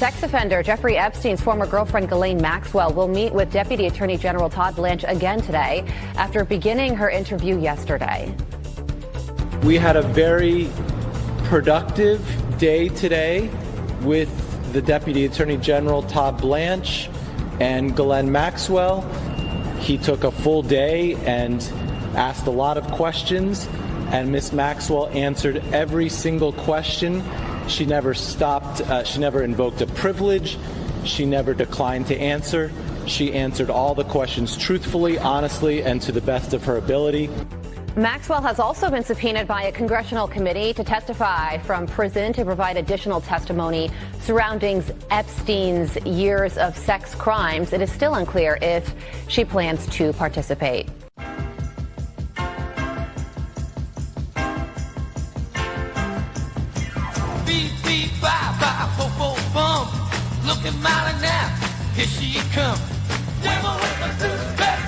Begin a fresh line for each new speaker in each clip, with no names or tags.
Sex offender Jeffrey Epstein's former girlfriend Ghislaine Maxwell will meet with Deputy Attorney General Todd Blanche again today after beginning her interview yesterday.
We had a very productive day today with the Deputy Attorney General Todd Blanche and Ghislaine Maxwell. He took a full day and asked a lot of questions, and Ms. Maxwell answered every single question. She never stopped, she never invoked a privilege, she never declined to answer. She answered all the questions truthfully, honestly, and to the best of her ability.
Maxwell has also been subpoenaed by a congressional committee to testify from prison to provide additional testimony surrounding Epstein's years of sex crimes. It is still unclear if she plans to participate.
Looking mighty now, here she come. Devil with the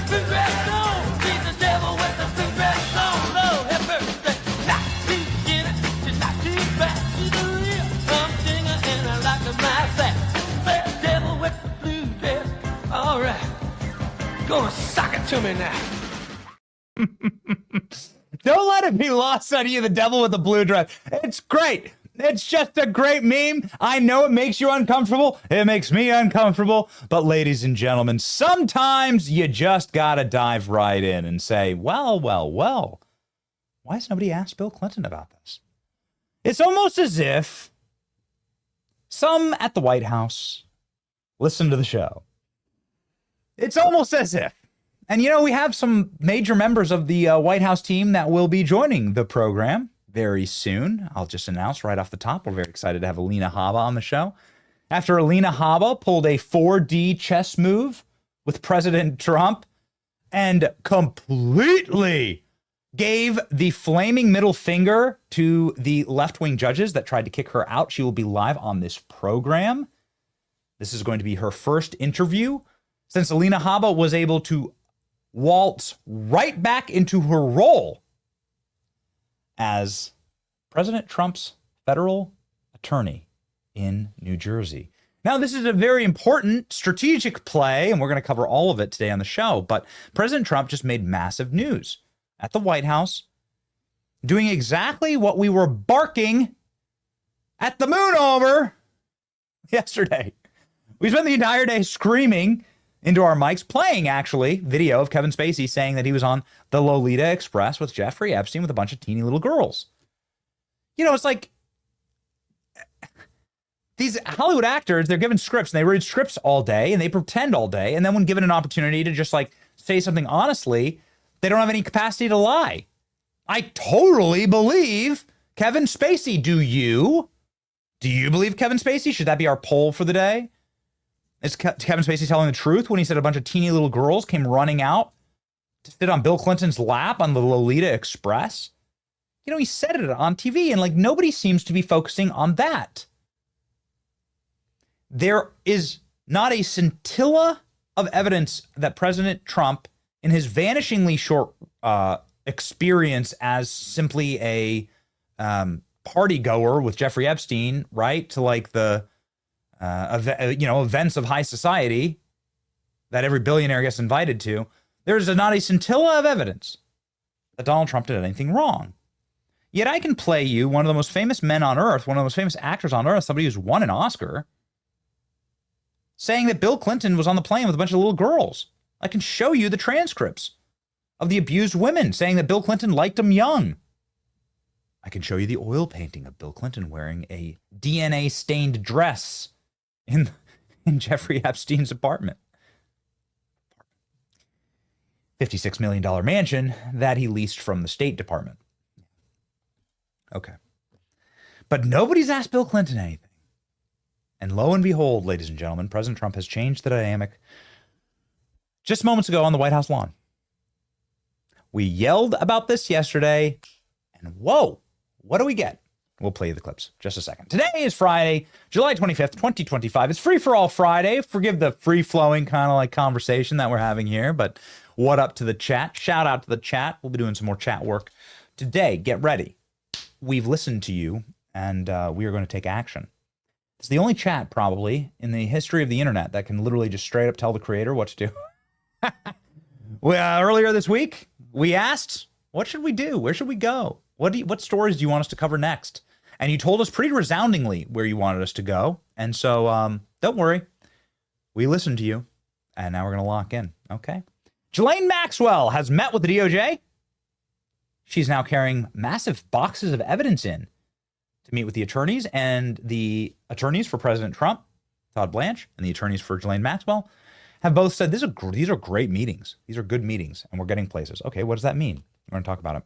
blue dress on. She's the devil with the blue dress on. Lord have mercy, not to get it, she's not too bad. She's a real humdinger and I like her like that. The devil with the blue dress. All right, gonna sock it to me now.
Don't let it be lost on you, the devil with the blue dress. It's great. It's just a great meme. I know it makes you uncomfortable. It makes me uncomfortable. But ladies and gentlemen, sometimes you just got to dive right in and say, well, why has nobody asked Bill Clinton about this? It's almost as if some at the White House listen to the show. It's almost as if. And, you know, we have some major members of the White House team that will be joining the program very soon. I'll just announce right off the top, we're very excited to have Alina Haba on the show. After Alina Haba pulled a 4D chess move with President Trump and completely gave the flaming middle finger to the left-wing judges that tried to kick her out, she will be live on this program. This is going to be her first interview since Alina Haba was able to waltz right back into her role as President Trump's federal attorney in New Jersey. Now, this is a very important strategic play, and we're going to cover all of it today on the show, but President Trump just made massive news at the White House, doing exactly what we were barking at the moon over yesterday. We spent the entire day screaming into our mics, playing, actually, video of Kevin Spacey saying that he was on the Lolita Express with Jeffrey Epstein with a bunch of teeny little girls. You know, it's like these Hollywood actors, they're given scripts and they read scripts all day and they pretend all day. And then when given an opportunity to just like say something honestly, they don't have any capacity to lie. I totally believe Kevin Spacey. Do you? Do you believe Kevin Spacey? Should that be our poll for the day? Is Kevin Spacey telling the truth when he said a bunch of teeny little girls came running out to sit on Bill Clinton's lap on the Lolita Express? You know, he said it on TV, and like nobody seems to be focusing on that. There is not a scintilla of evidence that President Trump, in his vanishingly short experience as simply a party goer with Jeffrey Epstein, right, to like the events of high society that every billionaire gets invited to, there's not a scintilla of evidence that Donald Trump did anything wrong. Yet I can play you one of the most famous men on earth, one of the most famous actors on earth, somebody who's won an Oscar, saying that Bill Clinton was on the plane with a bunch of little girls. I can show you the transcripts of the abused women saying that Bill Clinton liked them young. I can show you the oil painting of Bill Clinton wearing a DNA-stained dress in Jeffrey Epstein's apartment. $56 million mansion that he leased from the State Department. Okay. But nobody's asked Bill Clinton anything. And lo and behold, ladies and gentlemen, President Trump has changed the dynamic just moments ago on the White House lawn. We yelled about this yesterday, and whoa, what do we get? We'll play you the clips just a second. Today is Friday, July 25th, 2025. It's Free for All Friday. Forgive the free-flowing kind of like conversation that we're having here, but what up to the chat? Shout out to the chat. We'll be doing some more chat work today. Get ready. We've listened to you, and we are going to take action. It's the only chat probably in the history of the internet that can literally just straight up tell the creator what to do. Earlier this week, we asked, what should we do? Where should we go? What stories do you want us to cover next? And you told us pretty resoundingly where you wanted us to go. And so don't worry. We listened to you. And now we're going to lock in. Okay. Ghislaine Maxwell has met with the DOJ. She's now carrying massive boxes of evidence in to meet with the attorneys, and the attorneys for President Trump, Todd Blanche, and the attorneys for Ghislaine Maxwell have both said these are great meetings. These are good meetings, and we're getting places. Okay, what does that mean? We're going to talk about it.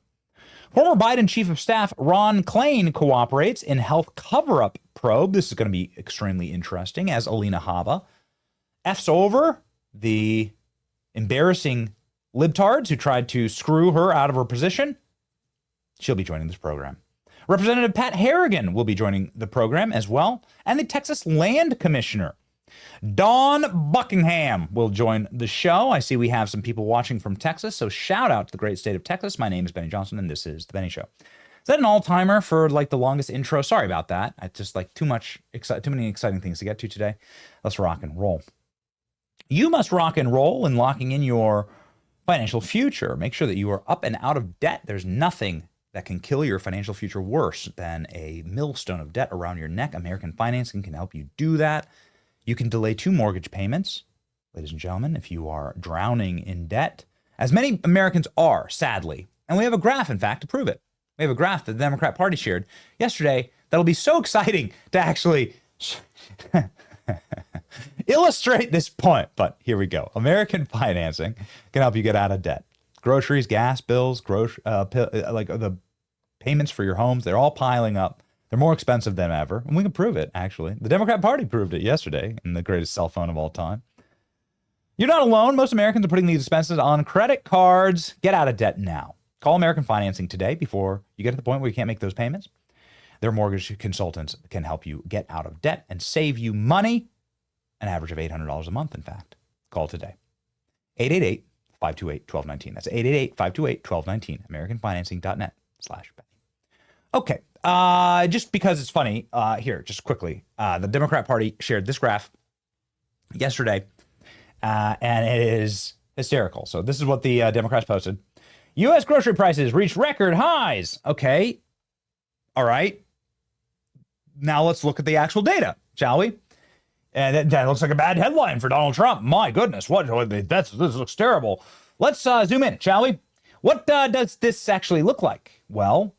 Former Biden Chief of Staff Ron Klain cooperates in health cover-up probe. This is going to be extremely interesting as Alina Haba F's over the embarrassing libtards who tried to screw her out of her position. She'll be joining this program. Representative Pat Harrigan will be joining the program as well. And the Texas Land Commissioner, Dawn Buckingham, will join the show. I see we have some people watching from Texas, so shout out to the great state of Texas. My name is Benny Johnson, and this is The Benny Show. Is that an all-timer for like the longest intro? Sorry about that. I just like too many exciting things to get to today. Let's rock and roll. You must rock and roll in locking in your financial future. Make sure that you are up and out of debt. There's nothing that can kill your financial future worse than a millstone of debt around your neck. American Financing can help you do that. You can delay 2 mortgage payments. Ladies and gentlemen, if you are drowning in debt, as many Americans are, sadly, and we have a graph, in fact, to prove it. We have a graph that the Democrat Party shared yesterday that'll be so exciting to actually illustrate this point. But here we go. American Financing can help you get out of debt. Groceries, gas bills, like the payments for your homes, they're all piling up. They're more expensive than ever. And we can prove it, actually. The Democrat Party proved it yesterday in the greatest cell phone of all time. You're not alone. Most Americans are putting these expenses on credit cards. Get out of debt now. Call American Financing today before you get to the point where you can't make those payments. Their mortgage consultants can help you get out of debt and save you money, an average of $800 a month, in fact. Call today. 888-528-1219. That's 888-528-1219. AmericanFinancing.net/Benny. Okay. Just because it's funny, here, just quickly. The Democrat Party shared this graph yesterday, and it is hysterical. So this is what the Democrats posted. U.S. grocery prices reached record highs. Okay. All right. Now let's look at the actual data, shall we? And that looks like a bad headline for Donald Trump. My goodness, this looks terrible. Let's zoom in, shall we? What does this actually look like? Well,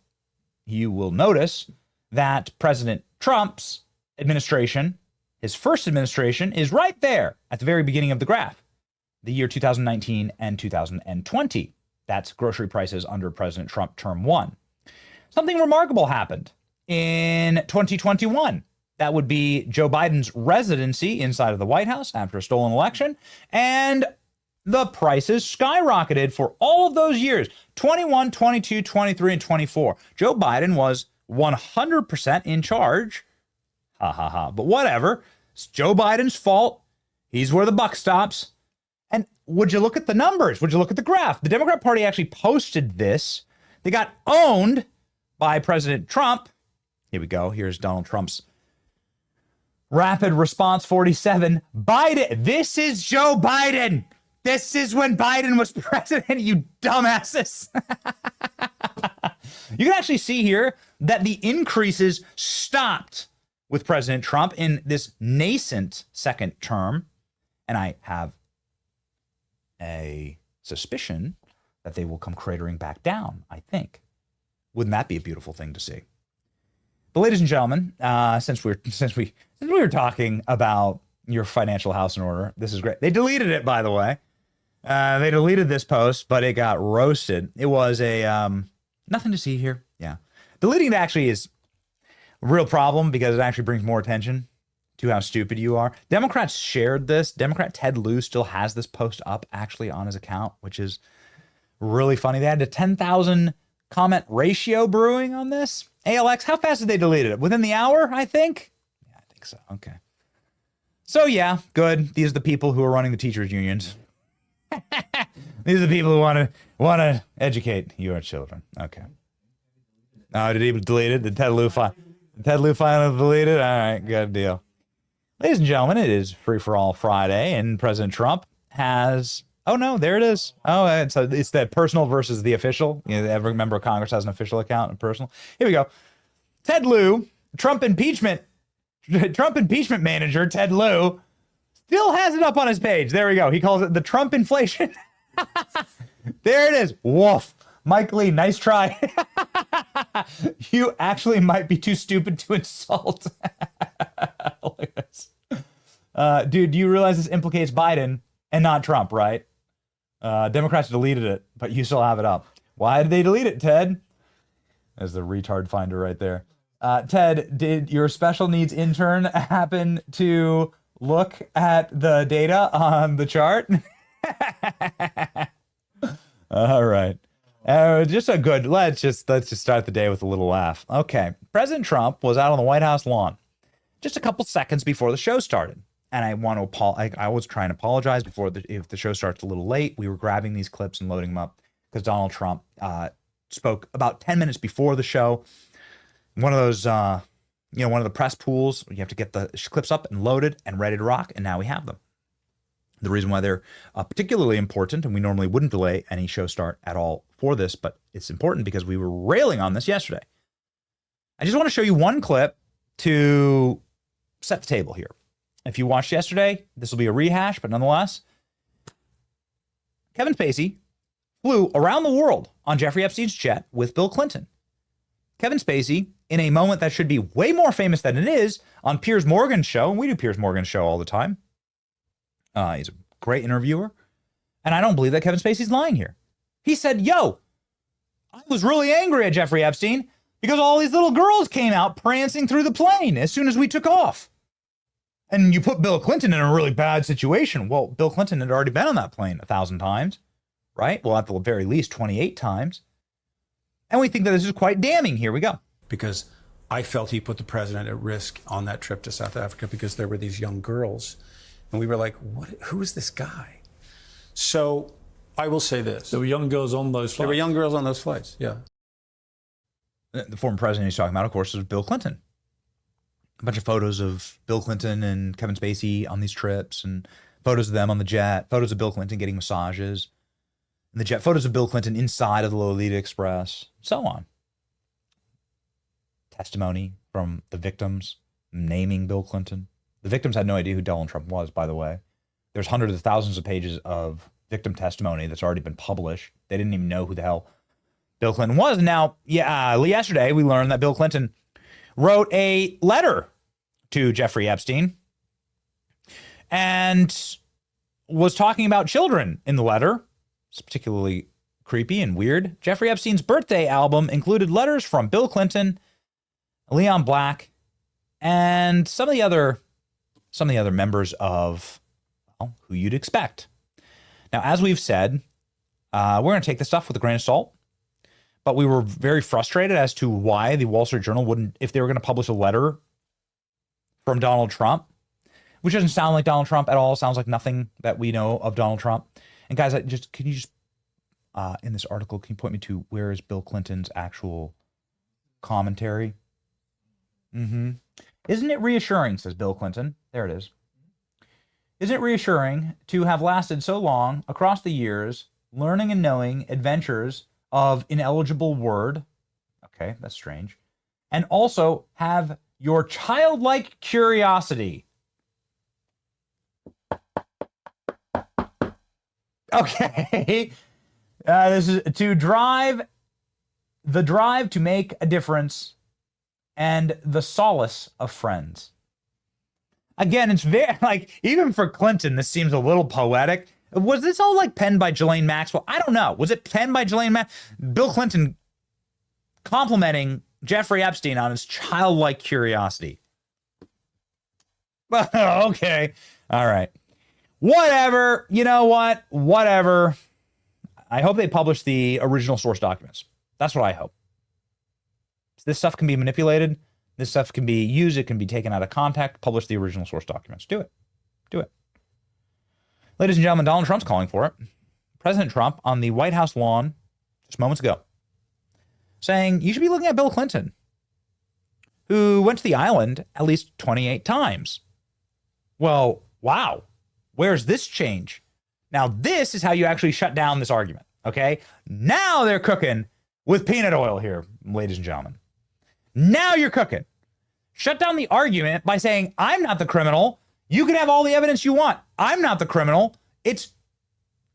you will notice that President Trump's administration, his first administration, is right there at the very beginning of the graph, the year 2019 and 2020. That's grocery prices under President Trump term 1. Something remarkable happened in 2021. That would be Joe Biden's residency inside of the White House after a stolen election. And the prices skyrocketed for all of those years, 21, 22, 23, and 24. Joe Biden was 100% in charge. Ha ha ha. But whatever. It's Joe Biden's fault. He's where the buck stops. And would you look at the numbers? Would you look at the graph? The Democrat Party actually posted this. They got owned by President Trump. Here we go. Here's Donald Trump's rapid response 47. Biden. This is Joe Biden. This is when Biden was president, you dumbasses. You can actually see here that the increases stopped with President Trump in this nascent second term. And I have a suspicion that they will come cratering back down, I think. Wouldn't that be a beautiful thing to see? But ladies and gentlemen, since we were talking about your financial house in order, this is great. They deleted it, by the way. They deleted this post, but it got roasted. It was a nothing to see here. Yeah, deleting it actually is a real problem because it actually brings more attention to how stupid you are. Democrats shared this. Democrat Ted Lieu still has this post up actually on his account, which is really funny. They had a 10,000 comment ratio brewing on this. ALX, how fast did they delete it? Within the hour, I think? Yeah, I think so. Okay. So yeah, good. These are the people who are running the teachers' unions. These are the people who want to educate your children. Okay. Did he delete it? The Ted Lieu Ted Lieu finally deleted. All right, good deal. Ladies and gentlemen, it is Free for All Friday, and President Trump has. Oh no, there it is. Oh, it's that personal versus the official. You know, every member of Congress has an official account and personal. Here we go. Ted Lieu, Trump impeachment manager Ted Lieu, still has it up on his page. There we go. He calls it the Trump inflation. There it is. Woof. Mike Lee, nice try. You actually might be too stupid to insult. Look at this. Dude, do you realize this implicates Biden and not Trump, right? Democrats deleted it, but you still have it up. Why did they delete it, Ted? There's the retard finder right there. Ted, did your special needs intern happen to look at the data on the chart? All right. Just a good, let's just start the day with a little laugh. Okay. President Trump was out on the White House lawn just a couple seconds before the show started. And I want to I was trying to apologize before if the show starts a little late. We were grabbing these clips and loading them up because Donald Trump spoke about 10 minutes before the show. One of those, one of the press pools, you have to get the clips up and loaded and ready to rock. And now we have them. The reason why they're particularly important, and we normally wouldn't delay any show start at all for this, but it's important because we were railing on this yesterday. I just want to show you one clip to set the table here. If you watched yesterday, this will be a rehash, but nonetheless, Kevin Spacey flew around the world on Jeffrey Epstein's jet with Bill Clinton. Kevin Spacey, in a moment that should be way more famous than it is, on Piers Morgan's show, and we do Piers Morgan's show all the time. He's a great interviewer. And I don't believe that Kevin Spacey's lying here. He said, yo, I was really angry at Jeffrey Epstein because all these little girls came out prancing through the plane as soon as we took off. And you put Bill Clinton in a really bad situation. Well, Bill Clinton had already been on that plane 1,000 times, right? Well, at the very least, 28 times. And we think that this is quite damning. Here we go.
Because I felt he put the president at risk on that trip to South Africa because there were these young girls. And we were like, who is this guy? So I will say this.
There were young girls on those flights.
There were young girls on those flights, yeah.
The former president he's talking about, of course, is Bill Clinton. A bunch of photos of Bill Clinton and Kevin Spacey on these trips, and photos of them on the jet, photos of Bill Clinton getting massages in the jet, photos of Bill Clinton inside of the Lolita Express, so on. Testimony from the victims naming Bill Clinton. The victims had no idea who Donald Trump was, by the way. There's hundreds of thousands of pages of victim testimony that's already been published. They didn't even know who the hell Bill Clinton was. Now, yesterday we learned that Bill Clinton wrote a letter to Jeffrey Epstein and was talking about children in the letter. It's particularly creepy and weird. Jeffrey Epstein's birthday album included letters from Bill Clinton, Leon Black, and some of the other members of who you'd expect. Now, as we've said, we're going to take this stuff with a grain of salt. But we were very frustrated as to why the Wall Street Journal wouldn't, if they were going to publish a letter from Donald Trump, which doesn't sound like Donald Trump at all. Sounds like nothing that we know of Donald Trump. And guys, can you in this article, can you point me to where is Bill Clinton's actual commentary? Isn't it reassuring, says Bill Clinton. There it is. Isn't it reassuring to have lasted so long across the years, learning and knowing adventures of ineligible word, okay, that's strange, and also have your childlike curiosity. Okay, this is to drive to make a difference and the solace of friends. Again, it's very, even for Clinton, this seems a little poetic. Was this all penned by Ghislaine Maxwell? I don't know. Was it penned by Ghislaine Maxwell? Bill Clinton complimenting Jeffrey Epstein on his childlike curiosity. Well, okay. All right. Whatever. You know what? Whatever. I hope they publish the original source documents. That's what I hope. This stuff can be manipulated. This stuff can be used. It can be taken out of context. Publish the original source documents. Do it. Do it. Ladies and gentlemen, Donald Trump's calling for it. President Trump on the White House lawn just moments ago saying you should be looking at Bill Clinton, who went to the island at least 28 times. Well, wow. Where's this change? Now, this is how you actually shut down this argument, okay? Now they're cooking with peanut oil here, ladies and gentlemen. Now you're cooking. Shut down the argument by saying, I'm not the criminal. You can have all the evidence you want. I'm not the criminal. It's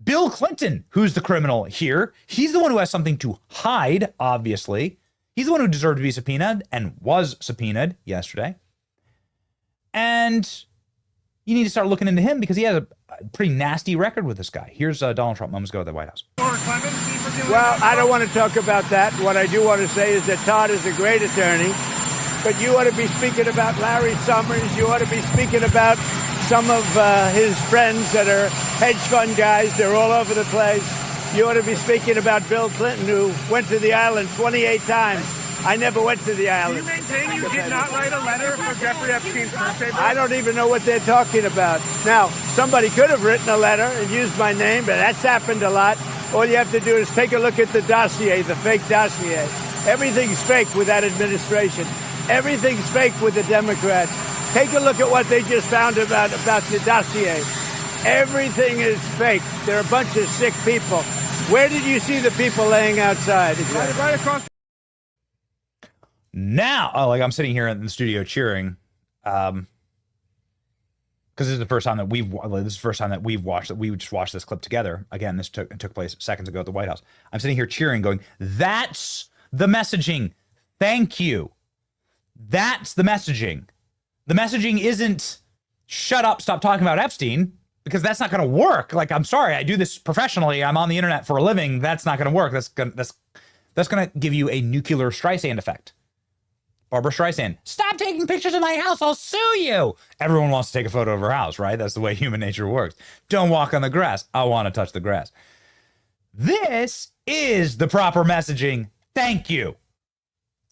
Bill Clinton who's the criminal here. He's the one who has something to hide, obviously. He's the one who deserved to be subpoenaed and was subpoenaed yesterday. And you need to start looking into him because he has a pretty nasty record with this guy. Here's Donald Trump moments ago at the White House.
Well, I don't want to talk about that. What I do want to say is that Todd is a great attorney, but you ought to be speaking about Larry Summers. You ought to be speaking about some of his friends that are hedge fund guys. They're all over the place. You ought to be speaking about Bill Clinton, who went to the island 28 times. I never went to the island.
Do you maintain you did not write a letter for Jeffrey Epstein's birthday?
I don't even know what they're talking about. Now, somebody could have written a letter and used my name, but that's happened a lot. All you have to do is take a look at the dossier, the fake dossier. Everything's fake with that administration. Everything's fake with the Democrats. Take a look at what they just found about the dossier. Everything is fake. They're a bunch of sick people. Where did you see the people laying outside? Exactly.
Right across.
Now, like I'm sitting here in the studio cheering, because this is the first time that we just watched this clip together. Again, this took place seconds ago at the White House. I'm sitting here cheering, going, "That's the messaging. Thank you. That's the messaging. The messaging isn't shut up, stop talking about Epstein, because that's not going to work. Like, I'm sorry, I do this professionally. I'm on the internet for a living. That's not going to work. That's going to give you a nuclear Streisand effect." Barbara Streisand, "Stop taking pictures of my house, I'll sue you." Everyone wants to take a photo of her house, right? That's the way human nature works. "Don't walk on the grass, I want to touch the grass." This is the proper messaging. Thank you.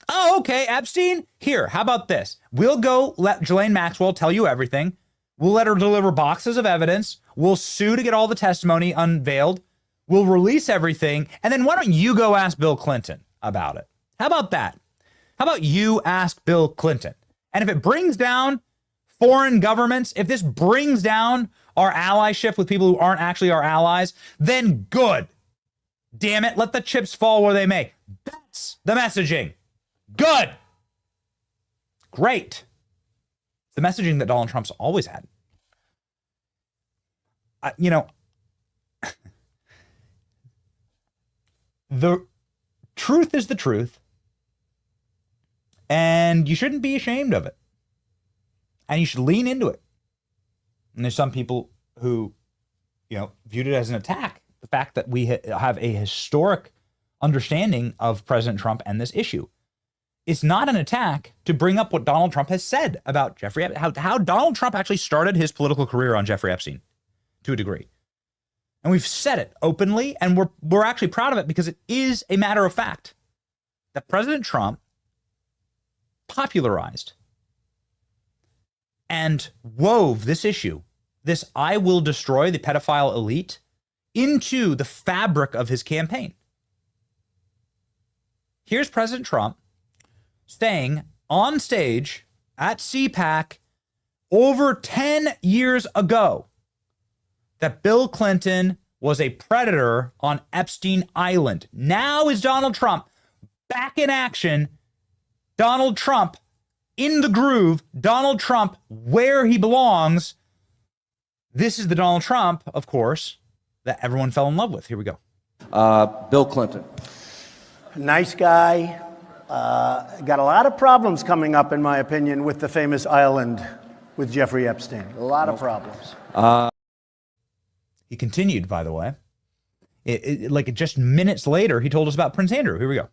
Oh, okay, Epstein? Here, how about this? We'll go let Ghislaine Maxwell tell you everything. We'll let her deliver boxes of evidence. We'll sue to get all the testimony unveiled. We'll release everything. And then why don't you go ask Bill Clinton about it? How about that? How about you ask Bill Clinton? And if it brings down foreign governments, if this brings down our allyship with people who aren't actually our allies, then good. Damn it, let the chips fall where they may. That's the messaging. Good. Great. It's the messaging that Donald Trump's always had. The truth is the truth. And you shouldn't be ashamed of it. And you should lean into it. And there's some people who, viewed it as an attack. The fact that we have a historic understanding of President Trump and this issue. It's not an attack to bring up what Donald Trump has said about Jeffrey Epstein, how Donald Trump actually started his political career on Jeffrey Epstein to a degree. And we've said it openly, and we're actually proud of it because it is a matter of fact that President Trump popularized and wove this issue, this "I will destroy the pedophile elite," into the fabric of his campaign. Here's President Trump saying on stage at CPAC over 10 years ago that Bill Clinton was a predator on Epstein Island. Now is Donald Trump back in action. Donald Trump in the groove. Donald Trump where he belongs. This is the Donald Trump, of course, that everyone fell in love with. Here we go.
Bill Clinton.
Nice guy. Got a lot of problems coming up, in my opinion, with the famous island with Jeffrey Epstein. A lot of problems.
He continued, by the way. Just minutes later, he told us about Prince Andrew. Here we go.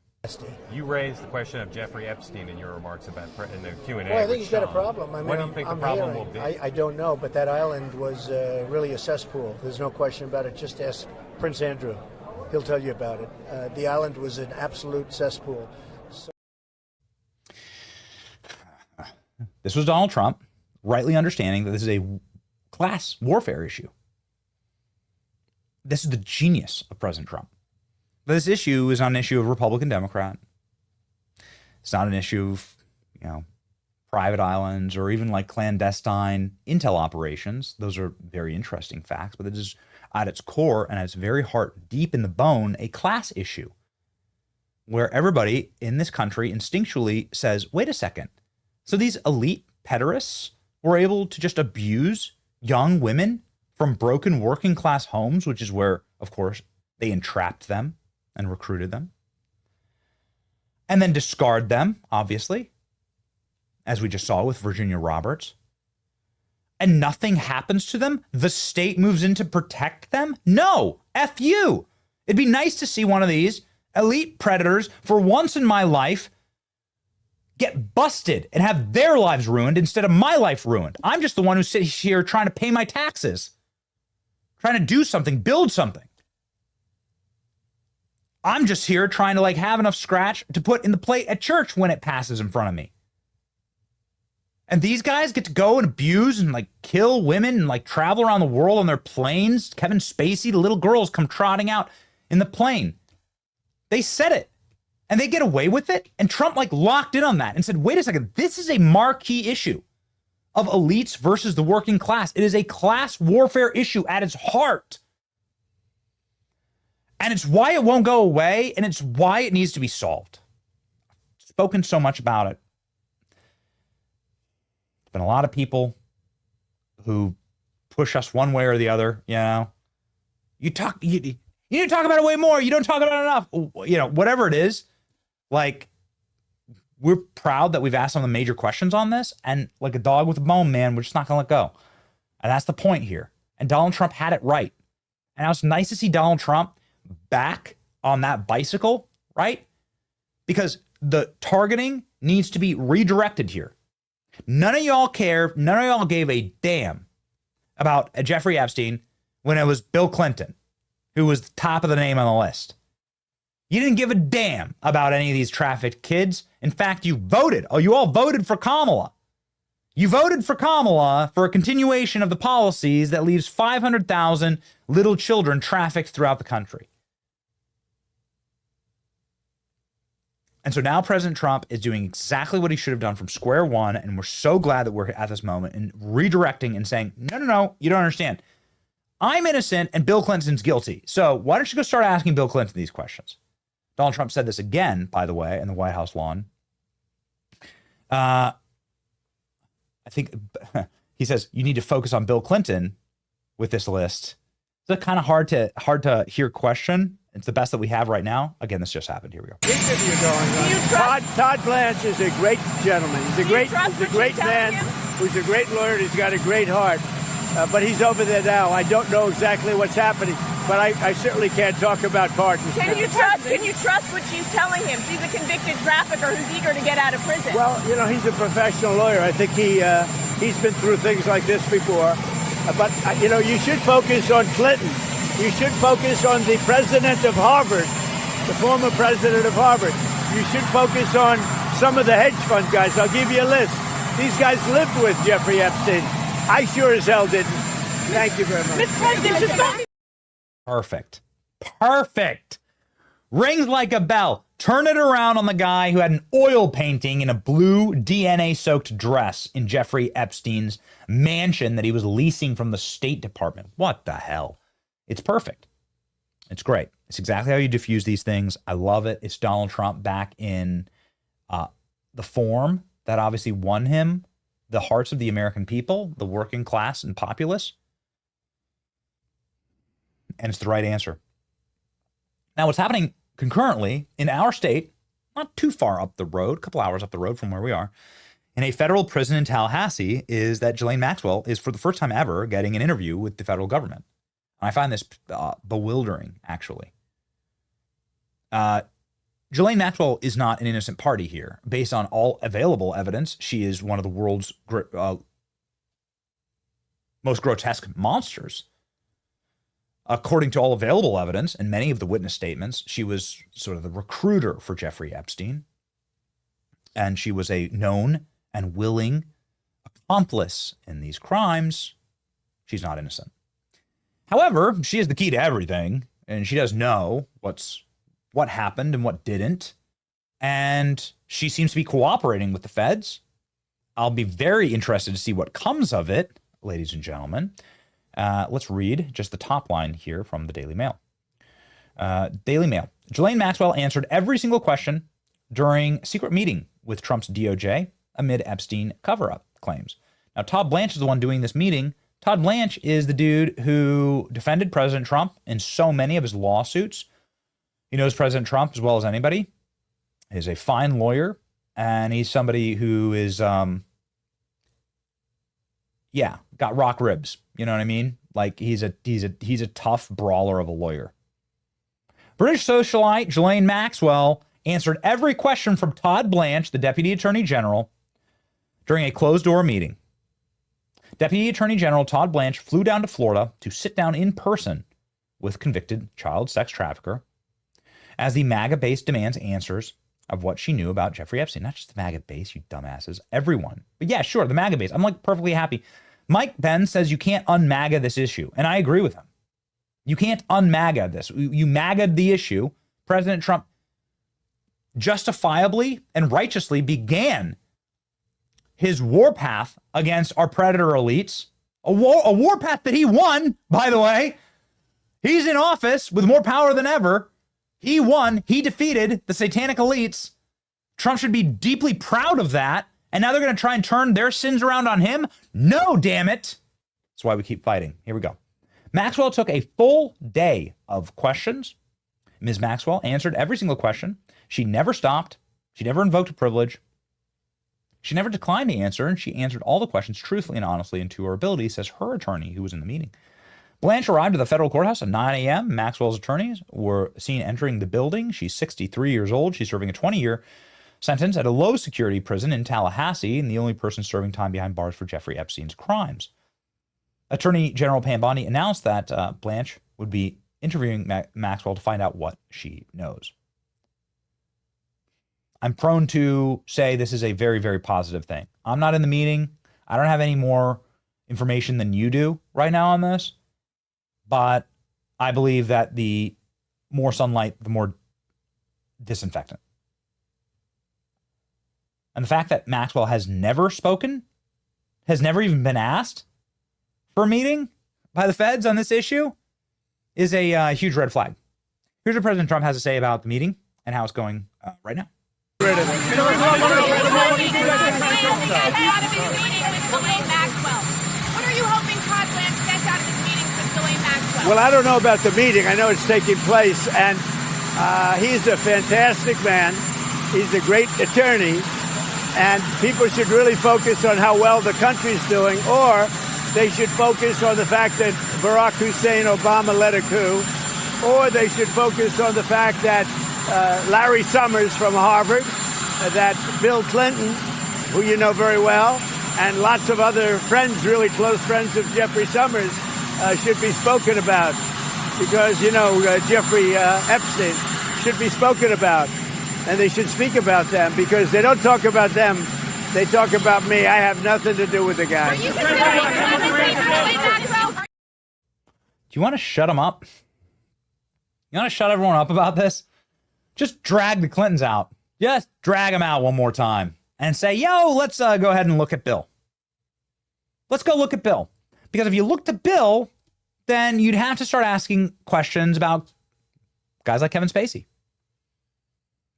You raised the question of Jeffrey Epstein in your remarks about in the Q&A.
Well, I think he's got a problem.
What do you think the problem will be?
I don't know, but that island was really a cesspool. There's no question about it. Just ask Prince Andrew. He'll tell you about it. The island was an absolute cesspool.
This was Donald Trump rightly understanding that this is a class warfare issue. This is the genius of President Trump. This issue is not an issue of Republican, Democrat. It's not an issue of, private islands or even like clandestine intel operations. Those are very interesting facts, but it is at its core and at its very heart, deep in the bone, a class issue where everybody in this country instinctually says, wait a second. So these elite pederasts were able to just abuse young women from broken working class homes, which is where, of course, they entrapped them and recruited them, and then discard them, obviously, as we just saw with Virginia Roberts, and nothing happens to them? The state moves in to protect them? No, F you. It'd be nice to see one of these elite predators for once in my life get busted and have their lives ruined instead of my life ruined. I'm just the one who sits here trying to pay my taxes, trying to do something, build something. I'm just here trying to like have enough scratch to put in the plate at church when it passes in front of me. And these guys get to go and abuse and like kill women and like travel around the world on their planes. Kevin Spacey, the little girls come trotting out in the plane. They said it and they get away with it. And Trump like locked in on that and said, wait a second, this is a marquee issue of elites versus the working class. It is a class warfare issue at its heart. And it's why it won't go away. And it's why it needs to be solved. I've spoken so much about it. There's been a lot of people who push us one way or the other, you know. You need to talk about it way more. You don't talk about it enough. You know, whatever it is, like, we're proud that we've asked some of the major questions on this. And like a dog with a bone, man, we're just not going to let go. And that's the point here. And Donald Trump had it right. And it was nice to see Donald Trump back on that bicycle, right? Because the targeting needs to be redirected here. None of y'all care. None of y'all gave a damn about Jeffrey Epstein when it was Bill Clinton who was the top of the name on the list. You didn't give a damn about any of these trafficked kids. In fact, you all voted for Kamala. You voted for Kamala for a continuation of the policies that leaves 500,000 little children trafficked throughout the country. And so now President Trump is doing exactly what he should have done from square one. And we're so glad that we're at this moment and redirecting and saying, no, you don't understand. I'm innocent and Bill Clinton's guilty. So why don't you go start asking Bill Clinton these questions? Donald Trump said this again, by the way, in the White House lawn. I think he says you need to focus on Bill Clinton with this list. It's a kind of hard to hear question. It's the best that we have right now. Again, this just happened. Here we go.
Todd Blanche is a great gentleman. He's a great man who's a great lawyer. He's got a great heart. But he's over there now. I don't know exactly what's happening, but I certainly can't talk about pardons.
Can you trust what she's telling him? She's a convicted trafficker who's eager to get out of prison.
Well, you know, he's a professional lawyer. I think he's been through things like this before. But, you know, you should focus on Clinton. You should focus on the president of Harvard, the former president of Harvard. You should focus on some of the hedge fund guys. I'll give you a list. These guys lived with Jeffrey Epstein. I sure as hell didn't. Thank you very much.
Mr. President,
Perfect. Rings like a bell. Turn it around on the guy who had an oil painting in a blue DNA-soaked dress in Jeffrey Epstein's mansion that he was leasing from the State Department. What the hell? It's perfect. It's great. It's exactly how you diffuse these things. I love it. It's Donald Trump back in the form that obviously won him the hearts of the American people, the working class and populace. And it's the right answer. Now, what's happening concurrently in our state, not too far up the road, a couple hours up the road from where we are, in a federal prison in Tallahassee, is that Ghislaine Maxwell is, for the first time ever, getting an interview with the federal government. I find this bewildering, actually. Ghislaine Maxwell is not an innocent party here. Based on all available evidence, she is one of the world's most grotesque monsters. According to all available evidence and many of the witness statements, she was sort of the recruiter for Jeffrey Epstein. And she was a known and willing accomplice in these crimes. She's not innocent. However, she is the key to everything, and she does know what happened and what didn't. And she seems to be cooperating with the feds. I'll be very interested to see what comes of it, ladies and gentlemen. Let's read just the top line here from the Daily Mail. Daily Mail. Ghislaine Maxwell answered every single question during secret meeting with Trump's DOJ amid Epstein cover-up claims. Now, Todd Blanche is the one doing this meeting. Todd Blanche is the dude who defended President Trump in so many of his lawsuits. He knows President Trump as well as anybody. He's a fine lawyer, and he's somebody who is, got rock ribs. You know what I mean? Like he's a tough brawler of a lawyer. British socialite Ghislaine Maxwell answered every question from Todd Blanche, the Deputy Attorney General, during a closed-door meeting. Deputy Attorney General Todd Blanche flew down to Florida to sit down in person with convicted child sex trafficker as the MAGA base demands answers of what she knew about Jeffrey Epstein. Not just the MAGA base, you dumbasses. Everyone. But yeah, sure, the MAGA base. I'm like perfectly happy. Mike Ben says you can't un-MAGA this issue, and I agree with him. You can't un-MAGA this. You MAGA'd the issue. President Trump justifiably and righteously began his warpath against our predator elites. A warpath that he won, by the way. He's in office with more power than ever. He won. He defeated the satanic elites. Trump should be deeply proud of that. And now they're going to try and turn their sins around on him? No, damn it. That's why we keep fighting. Here we go. Maxwell took a full day of questions. Ms. Maxwell answered every single question. She never stopped. She never invoked a privilege. She never declined to answer, and she answered all the questions truthfully and honestly and to her ability, says her attorney who was in the meeting. Blanche arrived at the federal courthouse at 9 a.m. Maxwell's attorneys were seen entering the building. She's 63 years old. She's serving a 20-year sentence at a low-security prison in Tallahassee, and the only person serving time behind bars for Jeffrey Epstein's crimes. Attorney General Pam Bondi announced that Blanche would be interviewing Maxwell to find out what she knows. I'm prone to say this is a very, very positive thing. I'm not in the meeting. I don't have any more information than you do right now on this. But I believe that the more sunlight, the more disinfectant. And the fact that Maxwell has never spoken, has never even been asked for a meeting by the feds on this issue, is a huge red flag. Here's what President Trump has to say about the meeting and how it's going right now.
What are you hoping Todd Blanche gets out of this meeting with Ghislaine Maxwell?
Well, I don't know about the meeting. I know it's taking place, and he's a fantastic man. He's a great attorney, and people should really focus on how well the country's doing, or they should focus on the fact that Barack Hussein Obama led a coup, or they should focus on the fact that Larry Summers from Harvard, that Bill Clinton, who you know very well, and lots of other friends, really close friends of Jeffrey Summers, should be spoken about. Because, you know, Jeffrey Epstein should be spoken about. And they should speak about them, because they don't talk about them. They talk about me. I have nothing to do with the guy.
Do
you want to shut him up? You want to shut everyone up about this? Just drag the Clintons out. Just drag them out one more time and say, yo, let's go ahead and look at Bill. Let's go look at Bill. Because if you looked at Bill, then you'd have to start asking questions about guys like Kevin Spacey.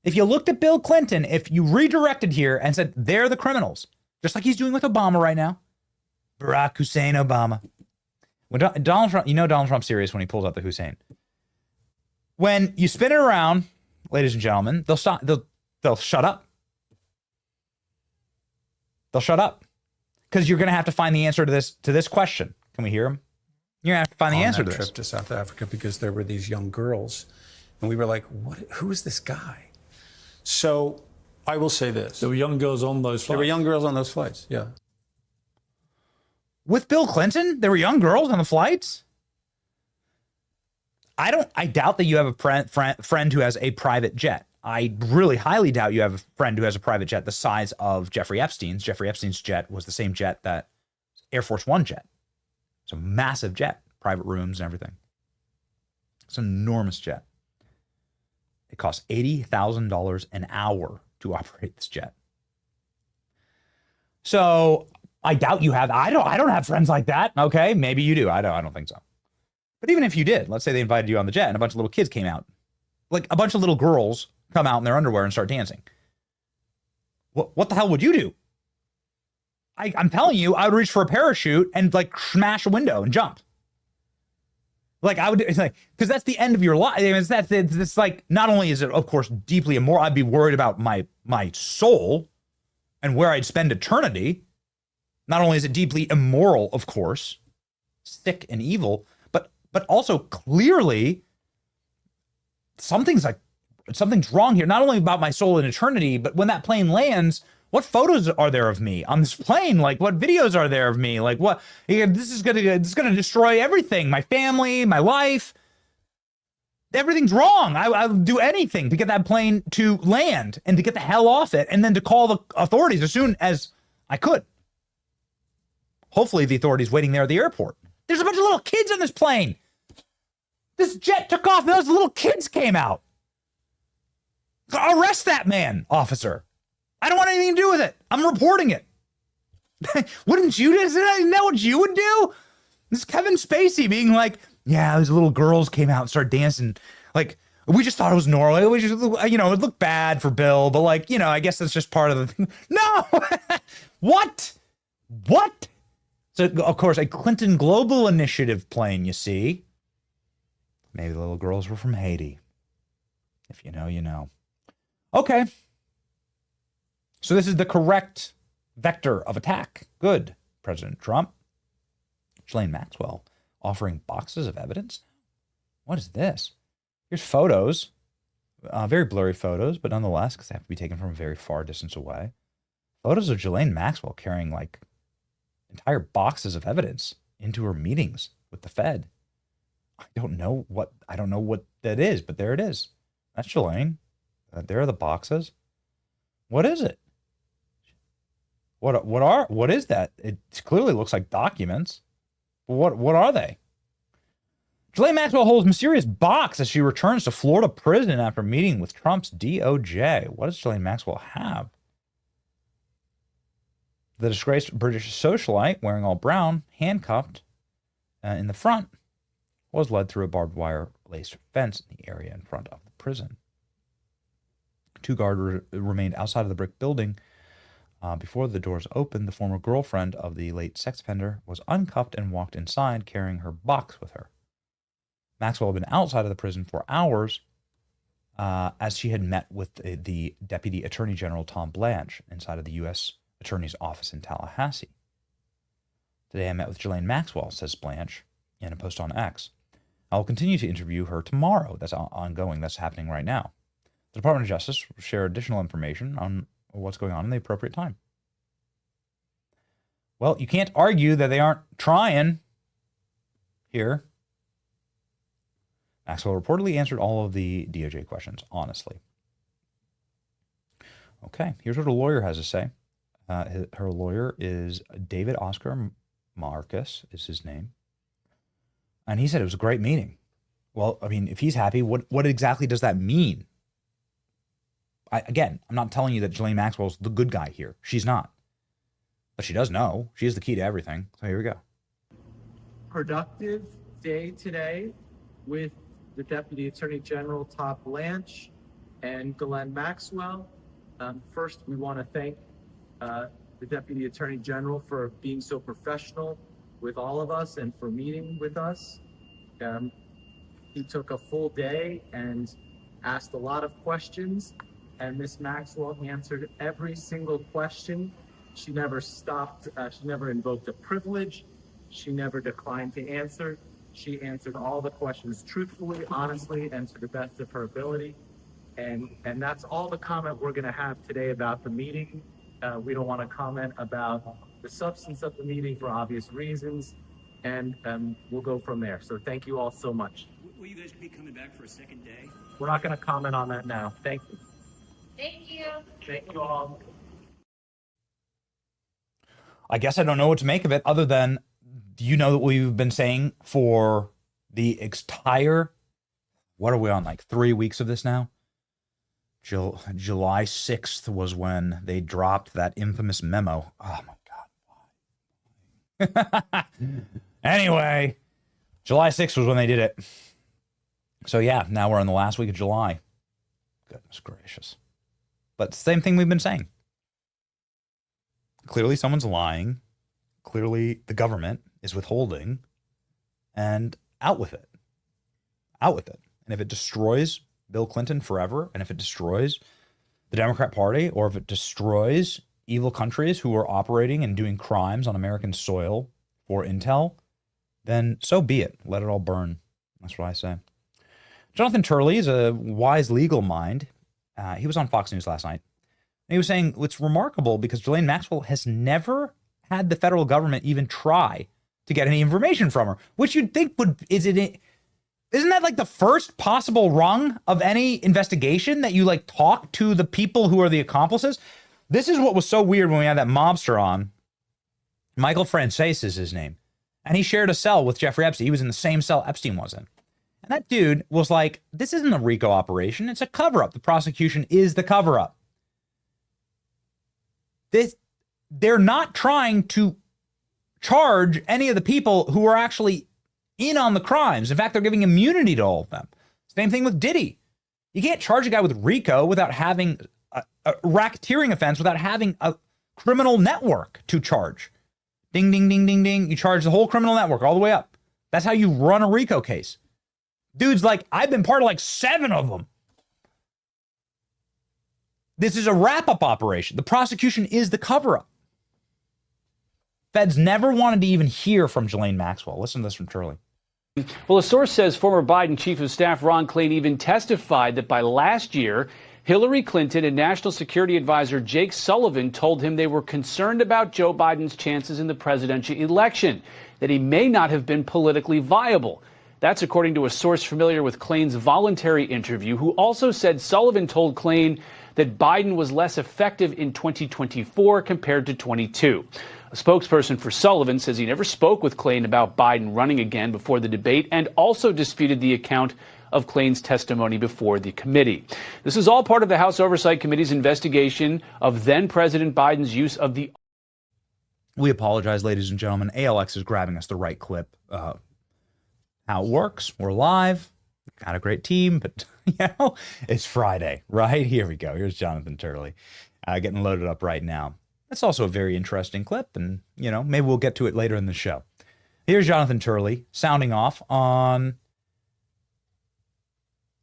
If you looked at Bill Clinton, if you redirected here and said, they're the criminals, just like he's doing with Obama right now, Barack Hussein Obama. When Donald Trump, you know Donald Trump's serious when he pulls out the Hussein. When you spin it around, ladies and gentlemen, they'll stop. They'll shut up. They'll shut up because you're going to have to find the answer to this question. Can we hear him? You're going to have to find the answer to this.
On that trip to South Africa, because there were these young girls, and we were like, "What? Who is this guy?" So I will say this:
there were young girls on those flights.
There were young girls on those flights. Yeah.
With Bill Clinton, there were young girls on the flights. I doubt that you have a friend who has a private jet. I really highly doubt you have a friend who has a private jet the size of Jeffrey Epstein's. Jeffrey Epstein's jet was the same jet that Air Force One jet. It's a massive jet, private rooms and everything. It's an enormous jet. It costs $80,000 an hour to operate this jet. So I doubt you have. I don't have friends like that. Okay, maybe you do. I don't think so. But even if you did, let's say they invited you on the jet and a bunch of little kids came out, like a bunch of little girls come out in their underwear and start dancing. What the hell would you do? I'm telling you, I would reach for a parachute and like smash a window and jump. Like I would, it's like, because that's the end of your life. I mean, it's like, not only is it, of course, deeply immoral, I'd be worried about my soul and where I'd spend eternity. Not only is it deeply immoral, of course, sick and evil, but also clearly something's wrong here. Not only about my soul and eternity, but when that plane lands, what photos are there of me on this plane? Like, what videos are there of me? Like, what? This is gonna destroy everything. My family, my life. Everything's wrong. I'll do anything to get that plane to land and to get the hell off it, and then to call the authorities as soon as I could. Hopefully, the authorities waiting there at the airport. There's a bunch of little kids on this plane. This jet took off, and those little kids came out. Arrest that man, officer. I don't want anything to do with it. I'm reporting it. Wouldn't you? Isn't that what you would do? This is Kevin Spacey being like, yeah, these little girls came out and started dancing. Like, we just thought it was normal. We just, it looked bad for Bill, but like, I guess that's just part of the thing. No! What? So, of course, a Clinton Global Initiative plane, you see. Maybe the little girls were from Haiti. If you know, you know. Okay. So this is the correct vector of attack. Good. President Trump. Ghislaine Maxwell offering boxes of evidence. What is this? Here's photos. Very blurry photos, but nonetheless, because they have to be taken from a very far distance away. Photos of Ghislaine Maxwell carrying like entire boxes of evidence into her meetings with the Fed. I don't know what that is, but there it is. That's Ghislaine. There are the boxes. What is it? What is that? It clearly looks like documents. What are they? Ghislaine Maxwell holds mysterious box as she returns to Florida prison after meeting with Trump's DOJ. What does Ghislaine Maxwell have? The disgraced British socialite, wearing all brown, handcuffed in the front, was led through a barbed wire laced fence in the area in front of the prison. Two guards remained outside of the brick building. Before the doors opened, the former girlfriend of the late sex offender was uncuffed and walked inside carrying her box with her. Maxwell had been outside of the prison for hours as she had met with the Deputy Attorney General Tom Blanche inside of the U.S. Attorney's office in Tallahassee. Today I met with Ghislaine Maxwell, says Blanche in a post on X. I will continue to interview her tomorrow. That's ongoing. That's happening right now. The Department of Justice will share additional information on what's going on in the appropriate time. Well, you can't argue that they aren't trying here. Maxwell reportedly answered all of the DOJ questions, honestly. Okay, here's what a lawyer has to say. Her lawyer is David Oscar Marcus, is his name. And he said it was a great meeting. Well, I mean, if he's happy, what exactly does that mean? Again, I'm not telling you that Ghislaine Maxwell's the good guy here. She's not. But she does know. She is the key to everything. So here we go.
Productive day today with the Deputy Attorney General, Todd Blanche, and Ghislaine Maxwell. First, we want to thank the Deputy Attorney General for being so professional with all of us and for meeting with us. He took a full day and asked a lot of questions, and Ms. Maxwell answered every single question. She never stopped, she never invoked a privilege. She never declined to answer. She answered all the questions truthfully, honestly, and to the best of her ability. And that's all the comment we're going to have today about the meeting. We don't want to comment about the substance of the meeting for obvious reasons, and we'll go from there. So thank you all so much.
Will you guys be coming back for a second day?
We're not going to comment on that now. Thank you.
Thank you.
Thank you all.
I guess I don't know what to make of it other than, you know, that we've been saying for the entire, what are we on, like 3 weeks of this now? July 6th was when they dropped that infamous memo. Oh, my God. Anyway, July 6th was when they did it. So, yeah, now we're in the last week of July. Goodness gracious. But same thing we've been saying. Clearly someone's lying. Clearly the government is withholding. And out with it. Out with it. And if it destroys Bill Clinton forever, and if it destroys the Democrat Party, or if it destroys evil countries who are operating and doing crimes on American soil for intel, then so be it. Let it all burn. That's what I say. Jonathan Turley is a wise legal mind. He was on Fox News last night. And he was saying it's remarkable because Ghislaine Maxwell has never had the federal government even try to get any information from her, which you'd think isn't that like the first possible rung of any investigation, that you like talk to the people who are the accomplices? This is what was so weird when we had that mobster on. Michael Frances is his name. And he shared a cell with Jeffrey Epstein. He was in the same cell Epstein was in. And that dude was like, this isn't a RICO operation. It's a cover-up. The prosecution is the cover-up. They're not trying to charge any of the people who are actually in on the crimes. In fact, they're giving immunity to all of them. Same thing with Diddy. You can't charge a guy with RICO without having a racketeering offense, without having a criminal network to charge. Ding, ding, ding, ding, ding. You charge the whole criminal network all the way up. That's how you run a RICO case. Dude's like, I've been part of like 7 of them. This is a wrap-up operation. The prosecution is the cover-up. Feds never wanted to even hear from Ghislaine Maxwell. Listen to this from Turley.
Well, a source says former Biden Chief of Staff Ron Klain even testified that by last year, Hillary Clinton and National Security Advisor Jake Sullivan told him they were concerned about Joe Biden's chances in the presidential election, that he may not have been politically viable. That's according to a source familiar with Klain's voluntary interview, who also said Sullivan told Klain that Biden was less effective in 2024 compared to 22. A spokesperson for Sullivan says he never spoke with Klain about Biden running again before the debate, and also disputed the account of Klain's testimony before the committee. This is all part of the House Oversight Committee's investigation of then-President Biden's use of the...
We apologize, ladies and gentlemen. ALX is grabbing us the right clip. How it works. We're live. Got a great team, but it's Friday, right? Here we go. Here's Jonathan Turley getting loaded up right now. That's also a very interesting clip, and, maybe we'll get to it later in the show. Here's Jonathan Turley sounding off on